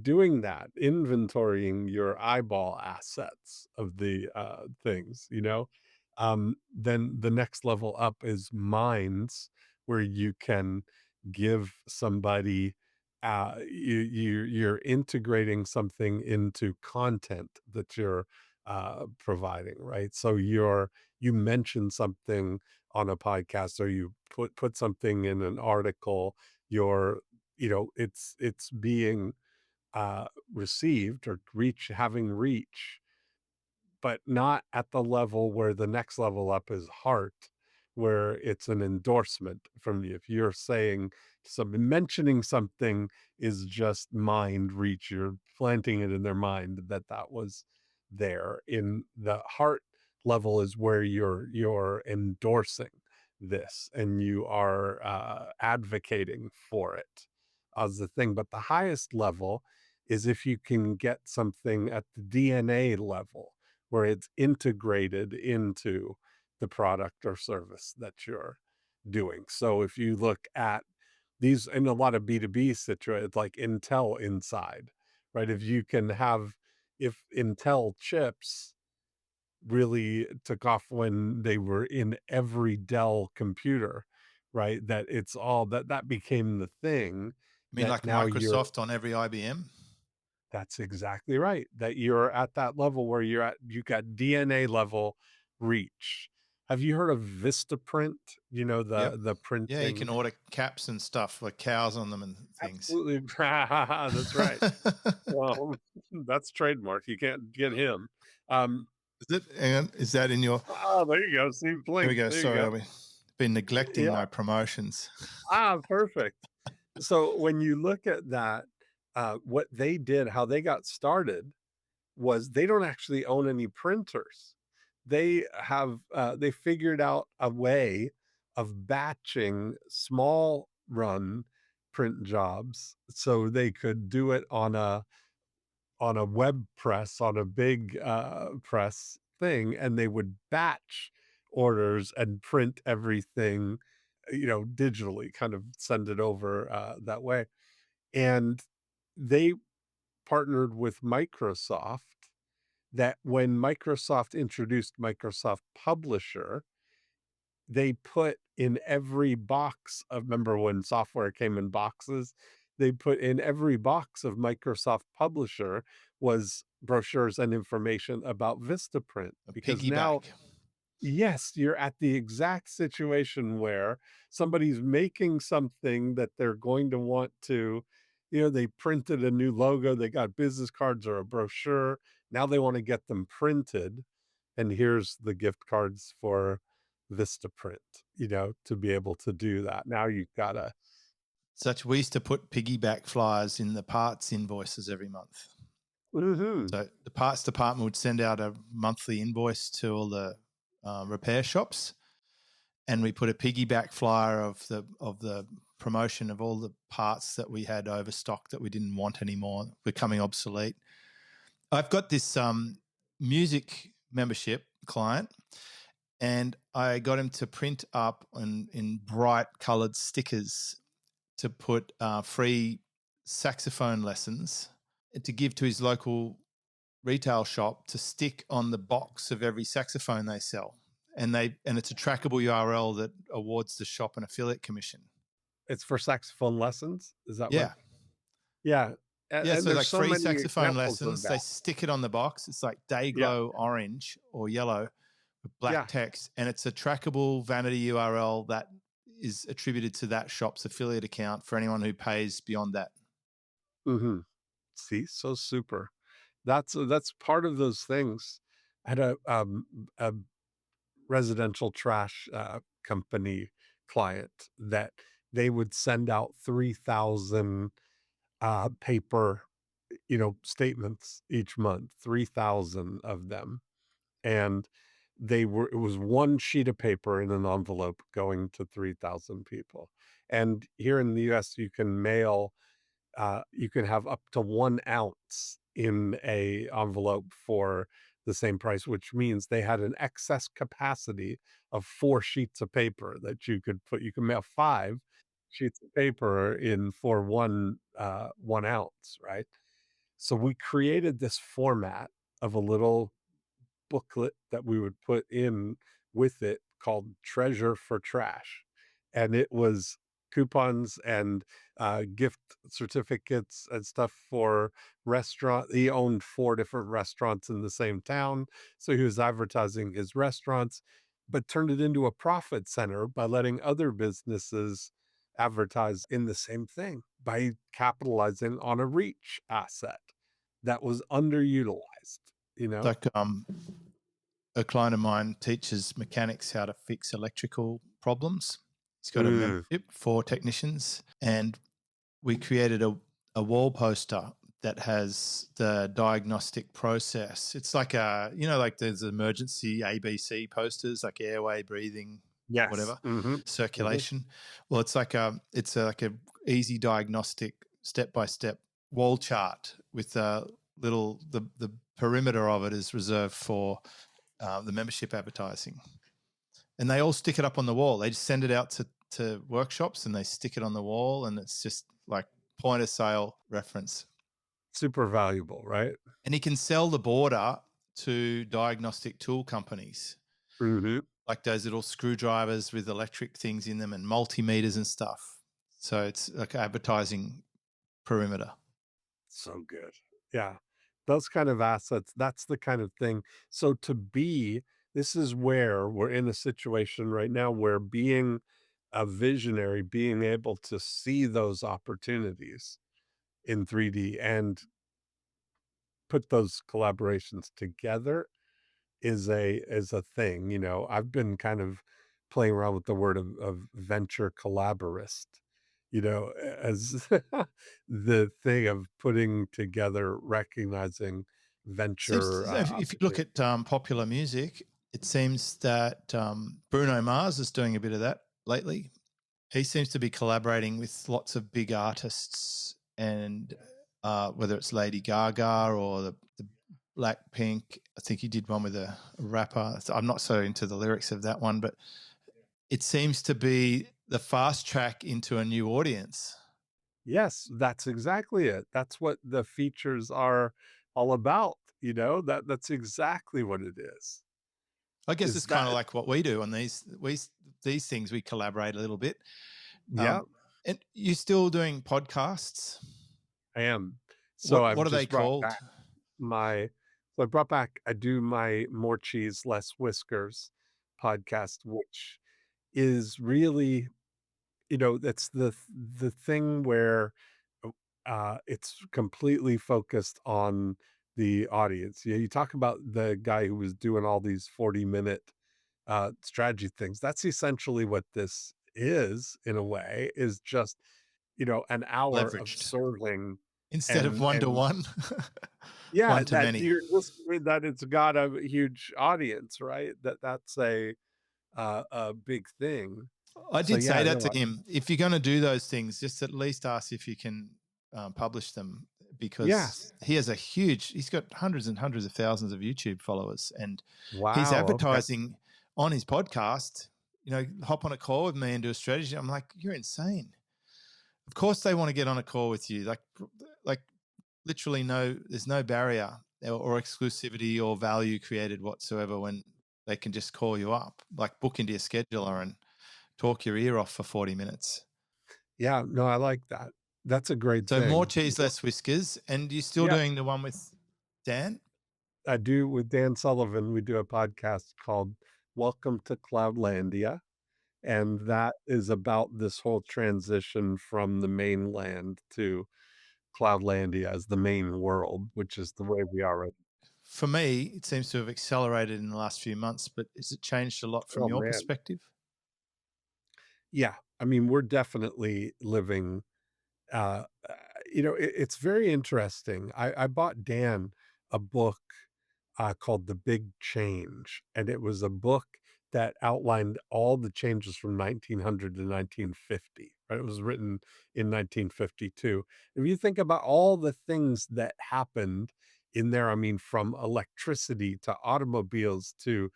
doing that, inventorying your eyeball assets of the things, then the next level up is minds, where you can give somebody you're integrating something into content that you're providing, right? So you mention something on a podcast, or you put something in an article, you're it's being received or having reach, but not at the level where the next level up is heart, where it's an endorsement from you. If you're saying mentioning something is just mind reach, you're planting it in their mind that was there. In the heart level is where you're endorsing this, and you are advocating for it as the thing. But the highest level is if you can get something at the DNA level, where it's integrated into the product or service that you're doing. So if you look at these in a lot of B2B situations, like Intel Inside, right? If Intel chips really took off when they were in every Dell computer, right? That it's all that became the thing I mean, that like now Microsoft on every IBM? that's exactly right. That you're at that level where you got DNA level reach. Have you heard of Vistaprint? Yep. The Yeah, you can printing. order caps and stuff with cows on them and things. Absolutely. That's right. Well, that's trademark. You can't get him. Hang on, is that in your? There you go. See, There we blink. go. There you Sorry, go. I've been neglecting Yeah. my promotions. Perfect. So when you look at that, what they did, how they got started, was they don't actually own any printers. They figured out a way of batching small run print jobs, so they could do it on a web press, on a big press thing, and they would batch orders and print everything, digitally, kind of send it over that way. And they partnered with Microsoft, that when Microsoft introduced Microsoft Publisher, they put in every box of, remember when software came in boxes? They put in every box of Microsoft Publisher was brochures and information about Vistaprint, A because now, piggyback. yes, you're at the exact situation where somebody's making something that they're going to want to, they printed a new logo, they got business cards or a brochure. Now they want to get them printed. And here's the gift cards for Vistaprint, to be able to do that. Now you've got to. We used to put piggyback flyers in the parts invoices every month. Woohoo. So the parts department would send out a monthly invoice to all the repair shops, and we put a piggyback flyer of the promotion of all the parts that we had overstocked that we didn't want anymore, becoming obsolete. I've got this music membership client, and I got him to print up in bright coloured stickers to put free saxophone lessons to give to his local retail shop to stick on the box of every saxophone they sell. And it's a trackable URL that awards the shop an affiliate commission. It's for saxophone lessons? Is that what? Yeah. Yeah. Yeah, And so there's like so free many saxophone examples of lessons, they that. stick it on the box. It's like Yeah. Dayglow orange or yellow with black Yeah. text, and it's a trackable vanity URL that is attributed to that shop's affiliate account for anyone who pays beyond that. Mm-hmm. See, so super. That's part of those things. I had a residential trash company client that they would send out 3,000 paper, statements each month, 3,000 of them. And it was one sheet of paper in an envelope going to 3,000 people. And here in the US, you can have up to 1 ounce in a envelope for the same price, which means they had an excess capacity of 4 sheets of paper that you can mail 5 sheets of paper in for 1 ounce, right? So we created this format of a little booklet that we would put in with it called Treasure for Trash. And it was coupons and gift certificates and stuff for restaurant. He owned 4 different restaurants in the same town. So he was advertising his restaurants, but turned it into a profit center by letting other businesses advertise in the same thing by capitalizing on a reach asset that was underutilized, Like a client of mine teaches mechanics how to fix electrical problems. He's got a membership for technicians, and we created a wall poster that has the diagnostic process. It's like like there's emergency ABC posters, like airway, breathing, Yes. whatever, Mm-hmm. circulation. Mm-hmm. Well, it's like a easy diagnostic step-by-step wall chart with the perimeter of it is reserved for the membership advertising, and they all stick it up on the wall. They just send it out to workshops and they stick it on the wall, and it's just like point of sale reference. Super valuable, right? And he can sell the border to diagnostic tool companies, like those little screwdrivers with electric things in them and multimeters and stuff. So it's like advertising perimeter. So good. Yeah. Those kind of assets, that's the kind of thing. So this is where we're in a situation right now where being a visionary, being able to see those opportunities in 3D and put those collaborations together is a thing. I've been kind of playing around with the word of venture collaborist, as the thing of putting together, recognizing venture If you look at popular music, it seems that Bruno Mars is doing a bit of that lately. He seems to be collaborating with lots of big artists, and whether it's Lady Gaga or the Blackpink. I think he did one with a rapper. I'm not so into the lyrics of that one, but it seems to be the fast track into a new audience. Yes, that's exactly it. That's what the features are all about. That's exactly what it is. I guess it's kind of like what we do on these things. We collaborate a little bit. Yeah. And you're still doing podcasts? I am. So what are they called? I do my More Cheese, Less Whiskers podcast, which is really, that's the thing where it's completely focused on the audience. You talk about the guy who was doing all these 40-minute strategy things. That's essentially what this is, in a way, is just, an hour of Leveraged serving instead of one-to-one. Yeah, one to many. that it's got a huge audience, right? That's a big thing. I So did say yeah, that no, to him. If you're going to do those things, just at least ask if you can publish them, because yes. he has he's got hundreds and hundreds of thousands of YouTube followers, and he's Wow. Okay. advertising on his podcast. Hop on a call with me and do a strategy. I'm like, you're insane. Of course they want to get on a call with you. Like literally there's no barrier or exclusivity or value created whatsoever when they can just call you up, like book into your scheduler and talk your ear off for 40 minutes. Yeah, no, I like that. That's a great So more thing. cheese, less whiskers. And you're still Yeah, doing the one with Dan? I do with Dan Sullivan. We do a podcast called Welcome to Cloudlandia. And that is about this whole transition from the mainland to Cloudlandia as the main world, which is the way we are right. For me, it seems to have accelerated in the last few months, but has it changed a lot from Oh your man. perspective? Yeah. I mean, we're definitely living uh it's very interesting. I bought Dan a book called The Big Change. And it was a book that outlined all the changes from 1900 to 1950. Right? It was written in 1952. If you think about all the things that happened in there, I mean, from electricity to automobiles to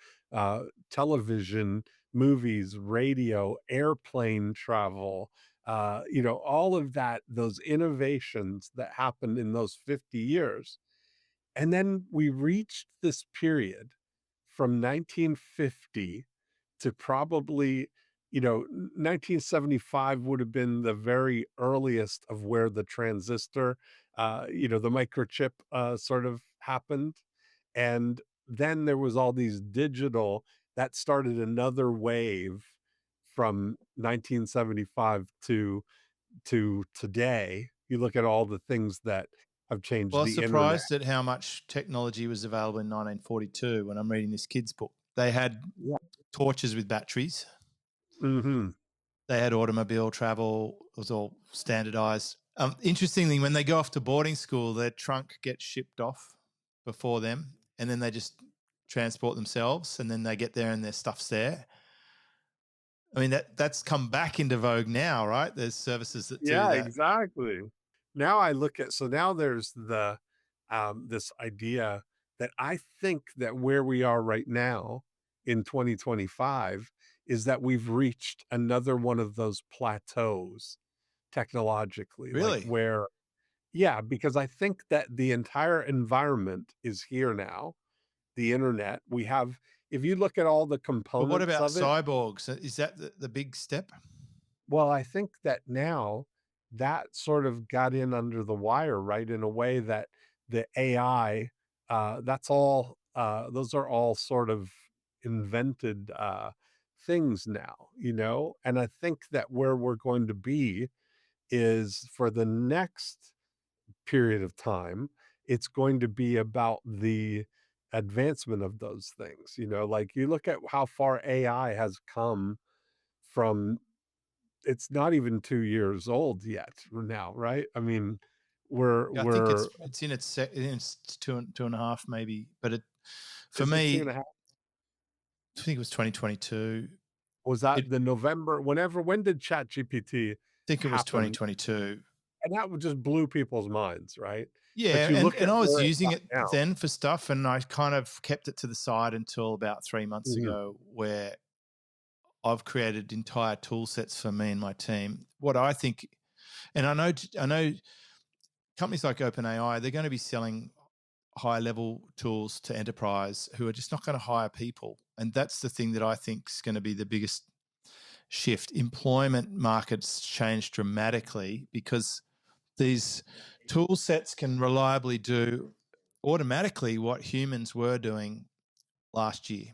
television, movies, radio, airplane travel, all of that, those innovations that happened in those 50 years. And then we reached this period from 1950 to probably, 1975 would have been the very earliest of where the transistor, the microchip sort of happened. And then there was all these digital that started another wave from 1975 to today. You look at all the things that have changed Well, I was the internet. surprised at how much technology was available in 1942 when I'm reading this kid's book. They had Yeah. torches with batteries. Mhm. They had automobile travel. It was all standardized. Interestingly, when they go off to boarding school, their trunk gets shipped off before them, and then they just transport themselves, and then they get there and their stuff's there. I mean, that's come back into vogue now, right? There's services that do Yeah, that. exactly. Now I look at so now there's this idea that I think that where we are right now in 2025 is that we've reached another one of those plateaus technologically, like Really? where yeah, because I think that the entire environment is here now. The internet, we have if you look at all the But what components about of it. cyborgs? Is that the big step? Well, I think that now that sort of got in under the wire, right, in a way that the AI, that's all, those are all sort of invented things now, And I think that where we're going to be is for the next period of time, it's going to be about the advancement of those things, like you look at how far AI has come from it's not even 2 years old yet now, right? I mean, Yeah, I think we're it's in its two and a half maybe. But for is it 2 me, and a half? I think it was 2022. Was that I the November when did ChatGPT think it was happen? 2022. And that would just blew people's minds, right? But Yeah, you and look and at I was where it's using at it now. then for stuff, and I kind of kept it to the side until about 3 months Mhm. ago, where I've created entire tool sets for me and my team. What I think, and I know companies like OpenAI, they're going to be selling high level tools to enterprise who are just not going to hire people. And that's the thing that I think is going to be the biggest shift. Employment markets change dramatically because these tool sets can reliably do automatically what humans were doing last year.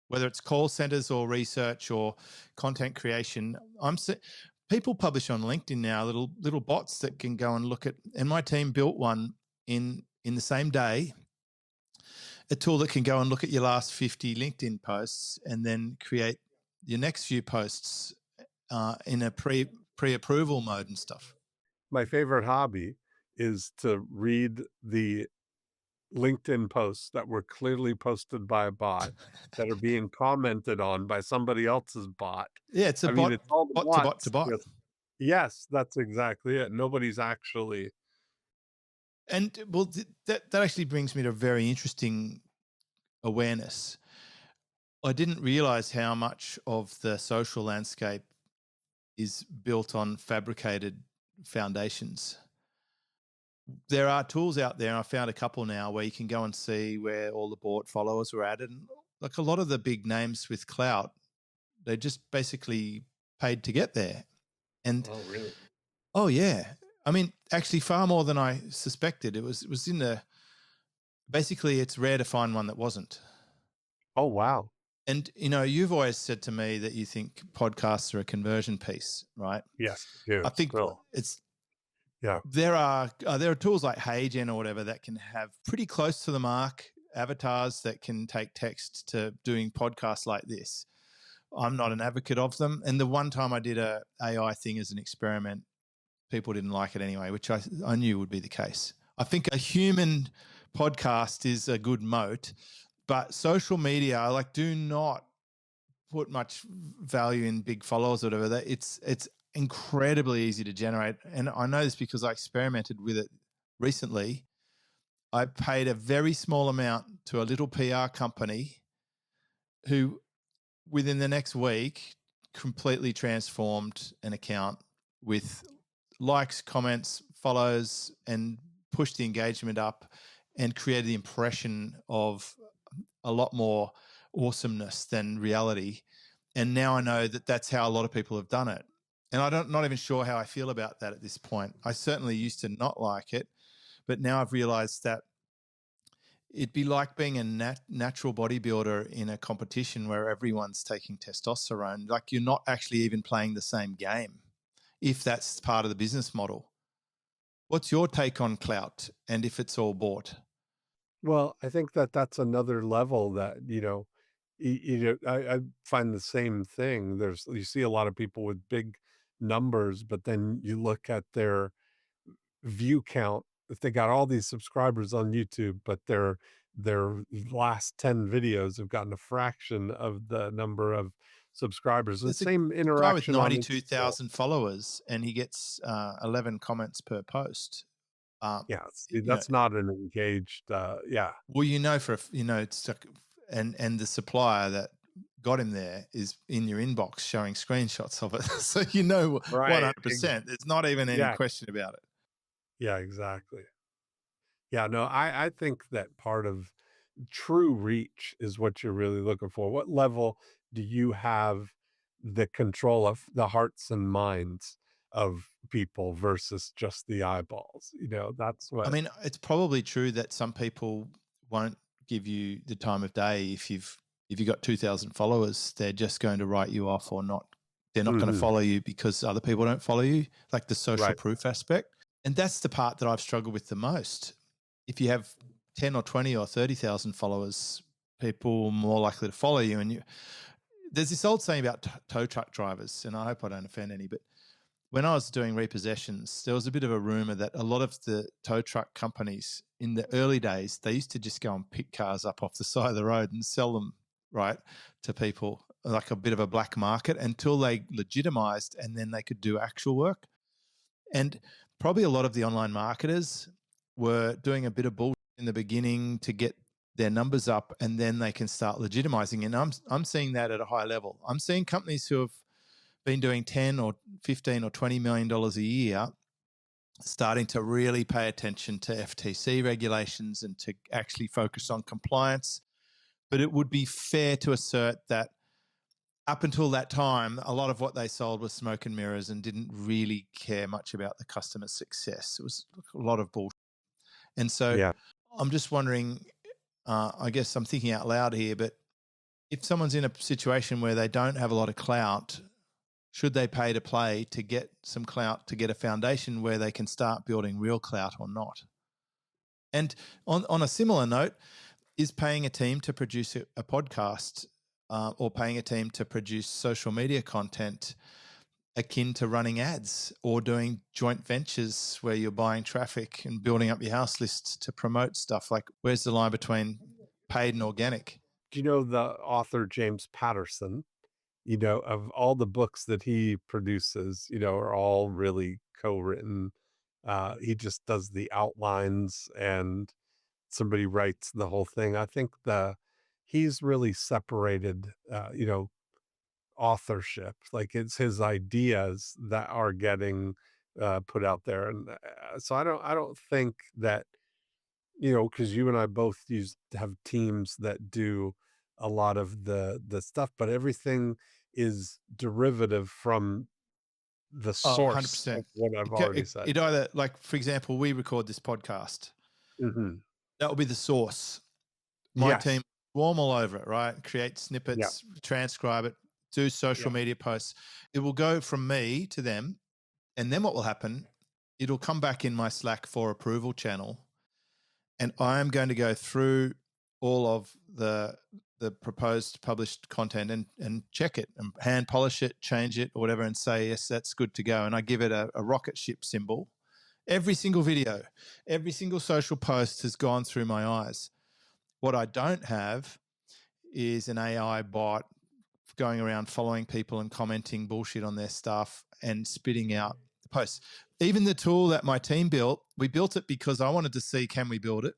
Whether it's call centers or research or content creation, people publish on LinkedIn now little bots that can go and look at. And my team built one in the same day, a tool that can go and look at your last 50 LinkedIn posts and then create your next few posts in a pre-approval mode and stuff. My favorite hobby is to read the LinkedIn posts that were clearly posted by a bot that are being commented on by somebody else's bot. Yeah, it's a I mean, bot, it's all the bot to bot to bots bot. just yes, that's exactly it. Nobody's actually And well, that actually brings me to a very interesting awareness. I didn't realize how much of the social landscape is built on fabricated foundations. There are tools out there, and I found a couple now where you can go and see where all the bought followers were added. And like a lot of the big names with clout, they just basically paid to get there. And oh, really? oh yeah, I mean, actually, far more than I suspected. It was in the basically. It's rare to find one that wasn't. Oh, wow. And you've always said to me that you think podcasts are a conversion piece, right? Yes, I do I think still. it's Yeah. there are tools like HeyGen or whatever that can have pretty close to the mark avatars that can take text to doing podcasts like this. I'm not an advocate of them. And the one time I did a AI thing as an experiment, people didn't like it anyway, which I knew would be the case. I think a human podcast is a good moat, but social media, like, do not put much value in big followers or whatever. It's incredibly easy to generate. And I know this because I experimented with it recently. I paid a very small amount to a little PR company who within the next week completely transformed an account with likes, comments, follows, and pushed the engagement up and created the impression of a lot more awesomeness than reality. And now I know that that's how a lot of people have done it. And not even sure how I feel about that at this point. I certainly used to not like it, but now I've realized that it'd be like being a natural bodybuilder in a competition where everyone's taking testosterone. Like, you're not actually even playing the same game, if that's part of the business model. What's your take on clout and if it's all bought? Well, I think that that's another level that, I find the same thing. You see a lot of people with big numbers, but then you look at their view count. If they got all these subscribers on YouTube, but their last 10 videos have gotten a fraction of the number of subscribers. The There's a same guy with interaction on Instagram. 92,000 followers and he gets 11 comments per post. Um, Yeah, see, you know, that's not an engaged, yeah. well, it's like, and the supplier that got him there is in your inbox showing screenshots of it. So Right. 100%. There's not even any Yeah, question about it. yeah, exactly. Yeah, no, I think that part of true reach is what you're really looking for. What level do you have the control of the hearts and minds of people versus just the eyeballs? That's I what mean, it's probably true that some people won't give you the time of day if you've got 2,000 followers. They're just going to write you off or not. They're not going to Mhm. follow you because other people don't follow you, like the social Right. proof aspect. And that's the part that I've struggled with the most. If you have 10 or 20 or 30,000 followers, people are more likely to follow you. And there's this old saying about tow truck drivers, and I hope I don't offend any, but when I was doing repossessions, there was a bit of a rumor that a lot of the tow truck companies in the early days, they used to just go and pick cars up off the side of the road and sell them, right, to people, like a bit of a black market, until they legitimized and then they could do actual work. And probably a lot of the online marketers were doing a bit of bullshit in the beginning to get their numbers up, and then they can start legitimizing. And I'm seeing that at a high level. I'm seeing companies who have been doing 10 or 15 or $20 million a year starting to really pay attention to FTC regulations and to actually focus on compliance. But it would be fair to assert that up until that time, a lot of what they sold was smoke and mirrors and didn't really care much about the customer success. It was a lot of bullshit. And so Yeah. I'm just wondering, I guess I'm thinking out loud here, but if someone's in a situation where they don't have a lot of clout, should they pay to play to get some clout, to get a foundation where they can start building real clout or not? And on a similar note, is paying a team to produce a podcast or paying a team to produce social media content akin to running ads or doing joint ventures where you're buying traffic and building up your house lists to promote stuff. Like, where's the line between paid and organic? Do you know the author James Patterson? Of all the books that he produces, are all really co-written. He just does the outlines and somebody writes the whole thing. I think he's really separated, authorship. Like it's his ideas that are getting put out there, and so I don't think that because you and I both have teams that do a lot of the stuff, but everything is derivative from the Oh, source of 100%. what I've already said. It either, like, for example, we record this podcast. Mhm. That will be the source. My Yes. team swarm all over it, right? Create Yeah. snippets, transcribe it, do social Yeah. media posts. It will go from me to them. And then what will happen? It'll come back in my Slack for approval channel. And I am going to go through all of the proposed published content and check it and hand polish it, change it or whatever, and say, yes, that's good to go. And I give it a rocket ship symbol. Every single video, every single social post has gone through my eyes. What I don't have is an AI bot going around following people and commenting bullshit on their stuff and spitting out the posts. Even the tool that my team built, we built it because I wanted to see, can we build it?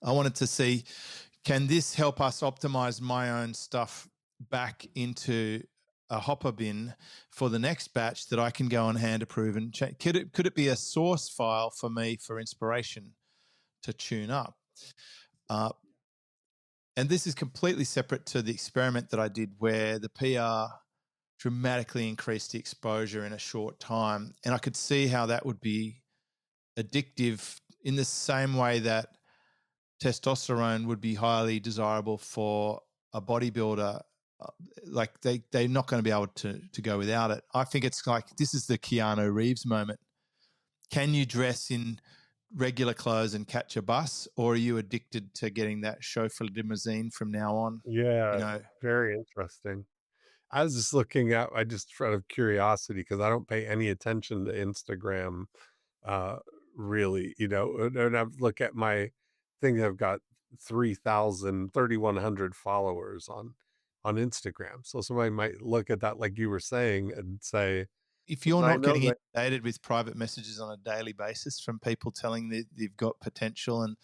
I wanted to see, can this help us optimize my own stuff back into a hopper bin for the next batch that I can go on hand approve and check? Could it be a source file for me for inspiration to tune up? And this is completely separate to the experiment that I did where the PR dramatically increased the exposure in a short time. And I could see how that would be addictive in the same way that testosterone would be highly desirable for a bodybuilder. Like they're not going to be able to go without it. I think it's like, this is the Keanu Reeves moment. Can you dress in regular clothes and catch a bus, or are you addicted to getting that chauffeur limousine from now on? Yeah. Very interesting. I was just looking at, I just out of curiosity, because I don't pay any attention to Instagram, uh, really, and I look at my thing, I've got 3,100 followers on Instagram. So somebody might look at that, like you were saying, and say, If you're I not know getting that. inundated with private messages on a daily basis from people telling that you've got potential and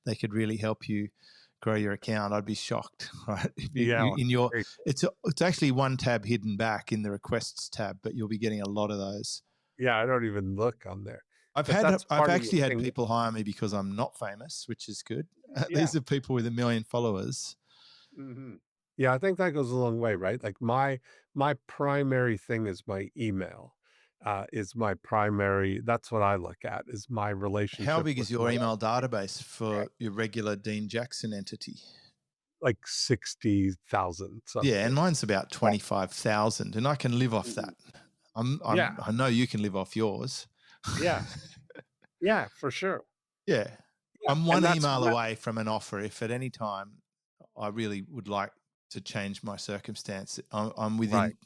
they could really help you grow your account, I'd be shocked, right? If Yeah. you in your, Very it's actually one tab hidden back in the requests tab, but you'll be getting a lot of those. Yeah, I don't even look on there. But that's I've part of the actually had thing. people hire me because I'm not famous, which is good. Yeah. These are people with 1 million followers. Mhm. Yeah, I think that goes a long way, right? Like my primary thing is my email, is my primary, that's what I look at, is my How relationship big with is your my email database contract, for your regular Dean Jackson entity? like 60,000 Yeah, and something. mine's about Yeah. 25,000, and I can live off Mhm. that. Yeah, I know you can live off yours. yeah, yeah, for sure. Yeah. Yeah, I'm and one that's email what. away from an offer if at any time I really would like to change my circumstance. I'm Right. within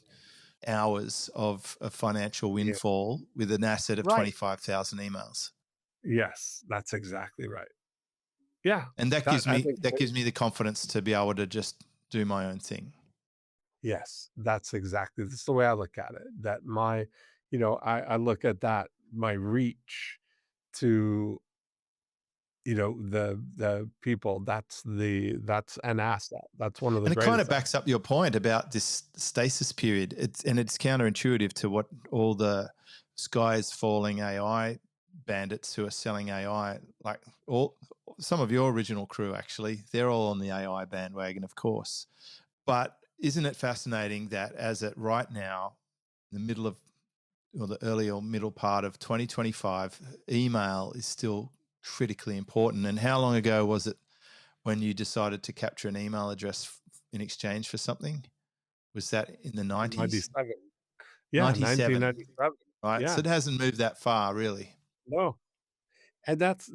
hours of a financial Yeah. windfall with an asset of Right. 25,000 emails. Yes, that's exactly right. Yeah, And that I think that gives me the confidence to be able to just do my own thing. yes, that's the way I look at it. That I look at that, my reach to, the people, that's an asset. That's one of the And it kind of greatest backs up your point about this stasis period. It's counterintuitive to what all the sky is falling AI bandits who are selling AI, like all some of your original crew actually, they're all on the AI bandwagon, of course. But isn't it fascinating that as at right now, the middle of or the early or middle part of 2025, email is still critically important. And how long ago was it when you decided to capture an email address in exchange for something? Was that in the 90s? 97. Yeah, 97, 1997. right? So Yeah. it hasn't moved that far, really. No. And that's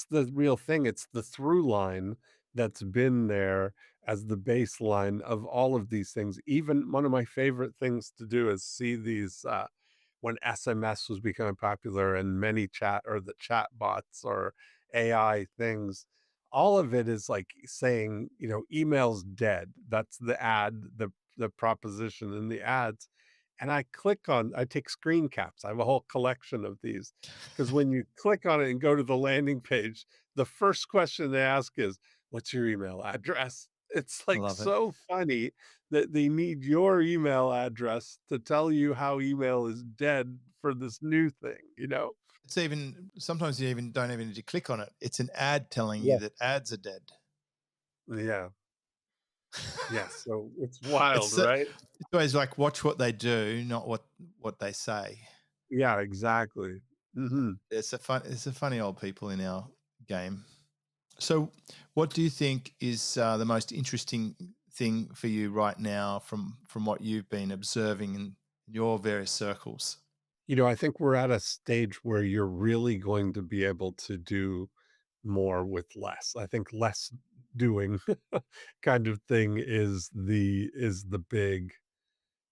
the real thing. It's the through line that's been there, as the baseline of all of these things. Even one of my favorite things to do is see these when SMS was becoming popular and many chat or the chat bots or AI things, all of it is like saying, email's dead. That's the ad, the proposition in the ads. And I take screen caps. I have a whole collection of these because when you click on it and go to the landing page, the first question they ask is, what's your email address? It's I like love it. so funny that they need your email address to tell you how email is dead for this new thing. It's even sometimes you even don't even need to click on it. It's an ad telling you Yeah. that ads are dead. Yeah. Yeah. So it's wild, It's right? it's always like watch what they do, not what they say. Yeah, exactly. It's a funny old people in our game. So, what do you think is the most interesting thing for you right now from what you've been observing in your various circles? I think we're at a stage where you're really going to be able to do more with less. I think less doing kind of thing is the big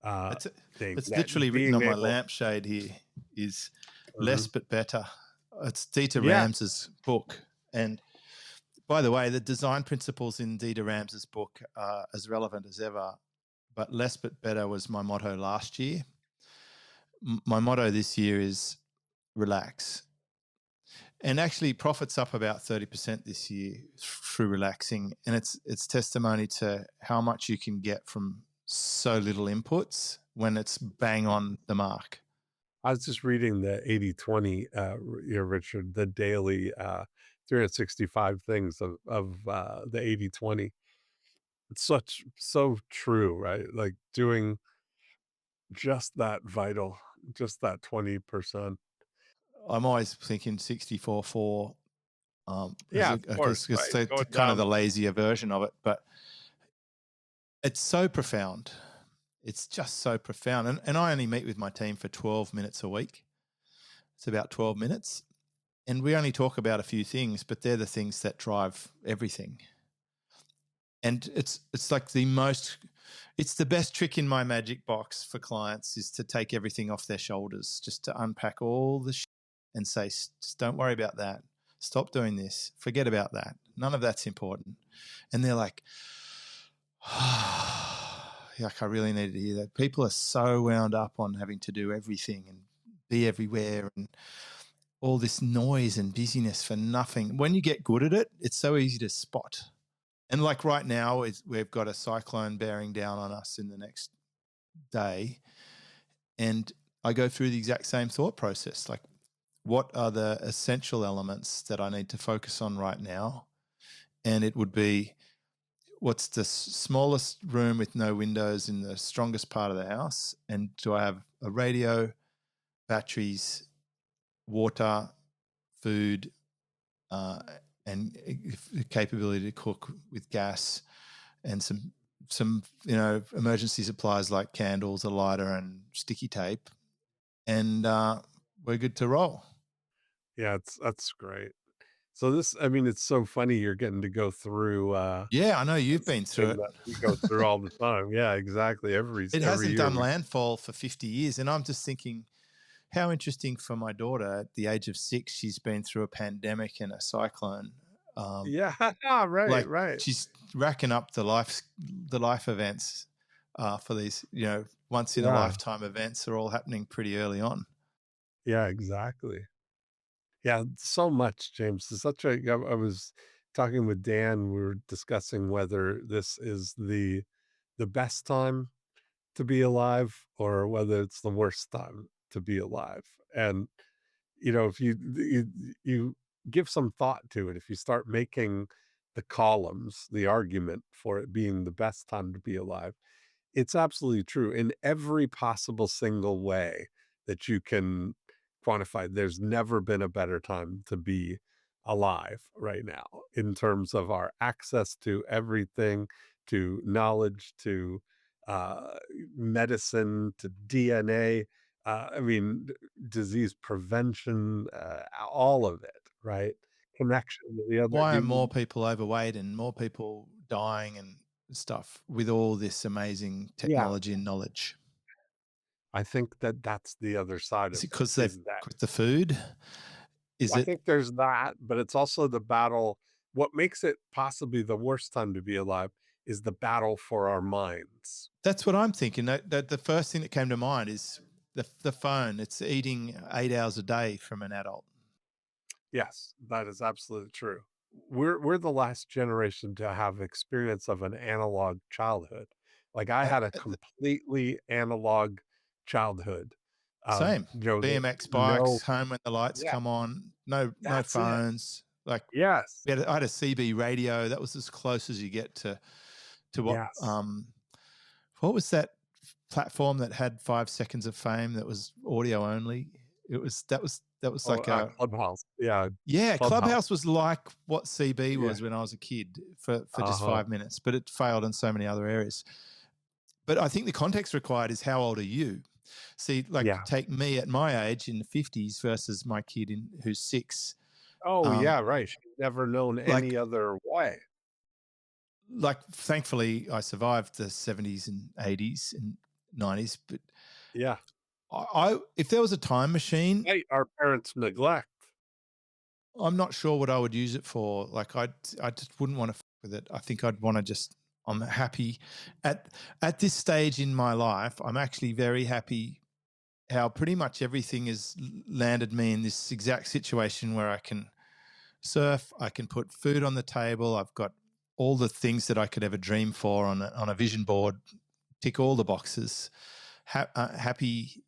uh It's thing it's that literally written being on my able. lampshade here is less Mhm. but better. It's Dieter Yeah, Rams's book, and by the way, the design principles in Dieter Rams's book are as relevant as ever. But less but better was my motto last year. My motto this year is relax. And actually, profits up about 30% this year through relaxing, and it's testimony to how much you can get from so little inputs when it's bang on the mark. I was just reading the 80/20, Richard, the daily 365 things of the 80/20. It's so true, right? Like doing just that vital, just that 20%. I'm always thinking 64-4 as Yeah, of I guess course, it's right? the Going kind of down. the lazier version of it, but it's so profound. It's just so profound. And I only meet with my team for 12 minutes a week. It's about 12 minutes. And we only talk about a few things, but they're the things that drive everything. And it's like it's the best trick in my magic box for clients is to take everything off their shoulders, just to unpack all the shit and say, just don't worry about that. Stop doing this. Forget about that. None of that's important. And they're like, like I really needed to hear that. People are so wound up on having to do everything and be everywhere and all this noise and busyness for nothing. When you get good at it, it's so easy to spot. And like right now, we've got a cyclone bearing down on us in the next day. And I go through the exact same thought process. Like, what are the essential elements that I need to focus on right now? And it would be what's the smallest room with no windows in the strongest part of the house? And do I have a radio, batteries, water, food, uh, and the capability to cook with gas and some emergency supplies like candles, a lighter, and sticky tape, and we're good to roll. Yeah, that's great. So I mean, it's so funny you're getting to go through Yeah, I know you've been through something it. that we go through all the time. Yeah, exactly. It Every hasn't year done we. landfall for 50 years, and I'm just thinking how interesting for my daughter at the age of 6. She's been through a pandemic and a cyclone. Um, Yeah, right, like right. she's racking up the life events for these once in a Yeah, lifetime events are all happening pretty early on. yeah, exactly. Yeah, so much, James. It's such a I was talking with Dan, we were discussing whether this is the best time to be alive or whether it's the worst time to be alive. And if you give some thought to it, if you start making the columns, the argument for it being the best time to be alive, it's absolutely true in every possible single way that you can quantify. There's never been a better time to be alive right now in terms of our access to everything, to knowledge, to uh, medicine, to DNA. I mean, disease prevention, all of it, right? Connection to the other. Why are more people overweight and more people dying? And stuff with all this amazing Yeah. technology and knowledge? I think that that's the other side Is of it it, because they've is that got the food? Is I it? think there's that, but it's also the battle. What makes it possibly the worst time to be alive is the battle for our minds. That's what I'm thinking. That the first thing that came to mind is the phone. It's eating 8 hours a day from an adult. Yes, that is absolutely true. We're the last generation to have experience of an analog childhood. Like, I Uh, had a uh, completely analog childhood. Same. The BMX no bikes, home when the lights Yeah, come on. No that's it. phones. Like Yes, I had a CB radio. That was as close as you get to yes. what was that platform that had 5 seconds of fame that was audio only? That was Oh, like a Clubhouse. Yeah, yeah. Clubhouse. Clubhouse was like what CB Yeah. was when I was a kid for just Uh-huh. 5 minutes, but it failed in so many other areas. But I think the context required is how old are you? See, like Yeah. take me at my age in the 50s versus my kid who's 6. Oh, Um, yeah, right. She's never known like any other way. like thankfully I survived the 70s and 80s and 90s, but Yeah. if there was a time machine, Right, our parents' neglect. I'm not sure what I would use it for. Like I just wouldn't want to with it. I think I'd want to just I'm happy at this stage in my life. I'm actually very happy how pretty much everything has landed me in this exact situation where I can surf, I can put food on the table, I've got all the things that I could ever dream for on a vision board, tick all the boxes, happy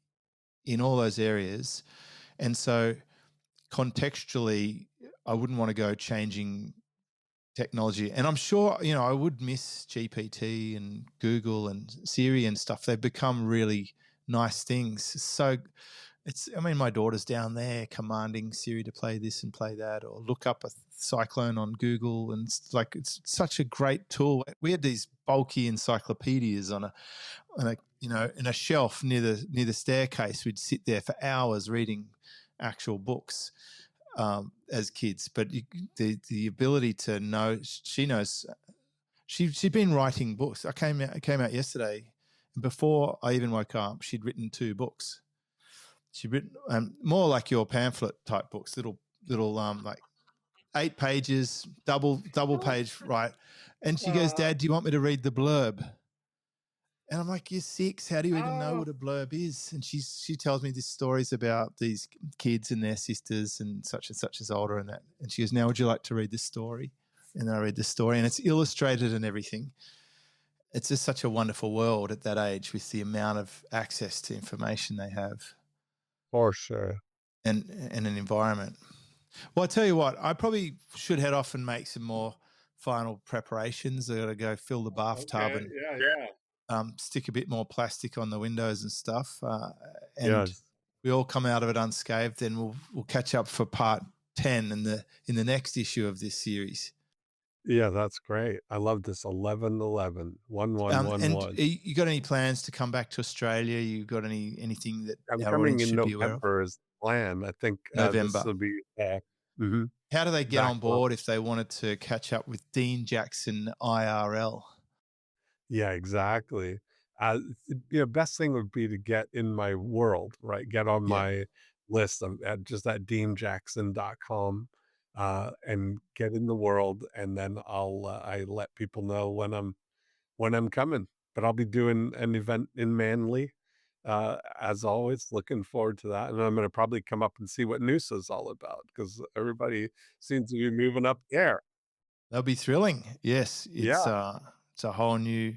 in all those areas. And so contextually, I wouldn't want to go changing technology. And I'm sure, I would miss GPT and Google and Siri and stuff. They've become really nice things. So my daughter's down there commanding Siri to play this and play that, or look up a cyclone on Google. And it's such a great tool. We had these bulky encyclopedias on in a shelf near the staircase. We'd sit there for hours reading actual books as kids. But the ability to know, she knows, she'd been writing books. It came out yesterday, and before I even woke up, she'd written 2 books. She'd written more like your pamphlet type books, little like 8 pages, double page, right? And she goes, "Dad, do you want me to read the blurb?" And I'm like, "You're 6. How do you even know Oh, what a blurb is?" And she tells me these stories about these kids and their sisters and such is older and that. And she goes, "Now, would you like to read this story?" And then I read the story, and it's illustrated and everything. It's just such a wonderful world at that age with the amount of access to information they have for sure. and an environment. Well, I tell you what, I probably should head off and make some more final preparations. I got to go fill the bathtub Okay, and yeah, yeah. stick a bit more plastic on the windows and stuff. And Yes. we all come out of it unscathed. Then we'll catch up for part 10 in the next issue of this series. Yeah, that's great. I love this 11-11, 1111. You got any plans to come back to Australia? You got anything that I'm our coming audience in should be aware of? November is the plan. I think, this November. will be, mhm, How do they get back on on. board if they wanted to catch up with Dean Jackson IRL? Yeah, exactly. Best thing would be to get in my world, right? Get on Yeah. my list of at deanjackson.com, and get in the world, and then I let people know when I'm coming. But I'll be doing an event in Manly, as always, looking forward to that, and I'm gonna probably come up and see what Noosa's all about because everybody seems to be moving up there. That'll be thrilling. Yes, Yeah. it's a whole new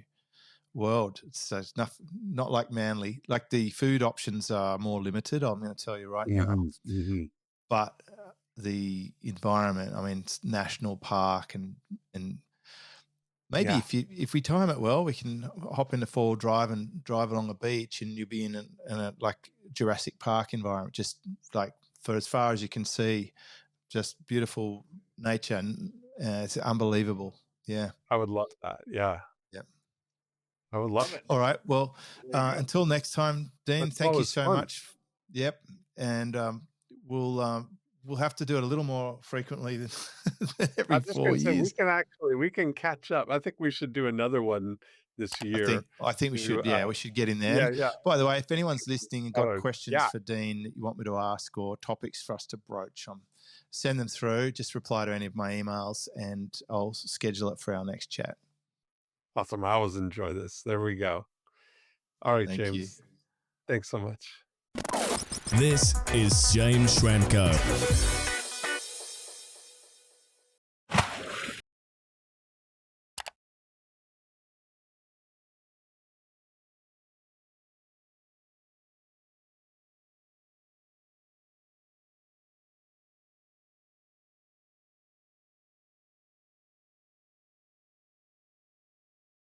world. It's not like Manly. Like the food options are more limited. I'm going to tell you right now, Mhm, mhm. but the environment. I mean, it's national park and maybe Yeah. if we time it well, we can hop into 4-wheel drive and drive along a beach, and you'll be in a like Jurassic Park environment, just like for as far as you can see, just beautiful nature, and it's unbelievable. Yeah. I would love that. Yeah. Yeah. I would love it. All right. Well, Very good. until next time, Dean, That's thank you always so fun. much. Yep. And we'll we'll have to do it a little more frequently than, than I every was just 4 gonna say years. we can catch up. I think we should do another one this year I think we to should. Yeah, we should get in there. yeah, And yeah. by the way, if anyone's listening and got questions Yeah. for Dean that you want me to ask or topics for us to broach, send them through. Just reply to any of my emails, and I'll schedule it for our next chat. Awesome. I always enjoy this. There we go. All right, Thank James. you. Thanks so much. This is James Schramko.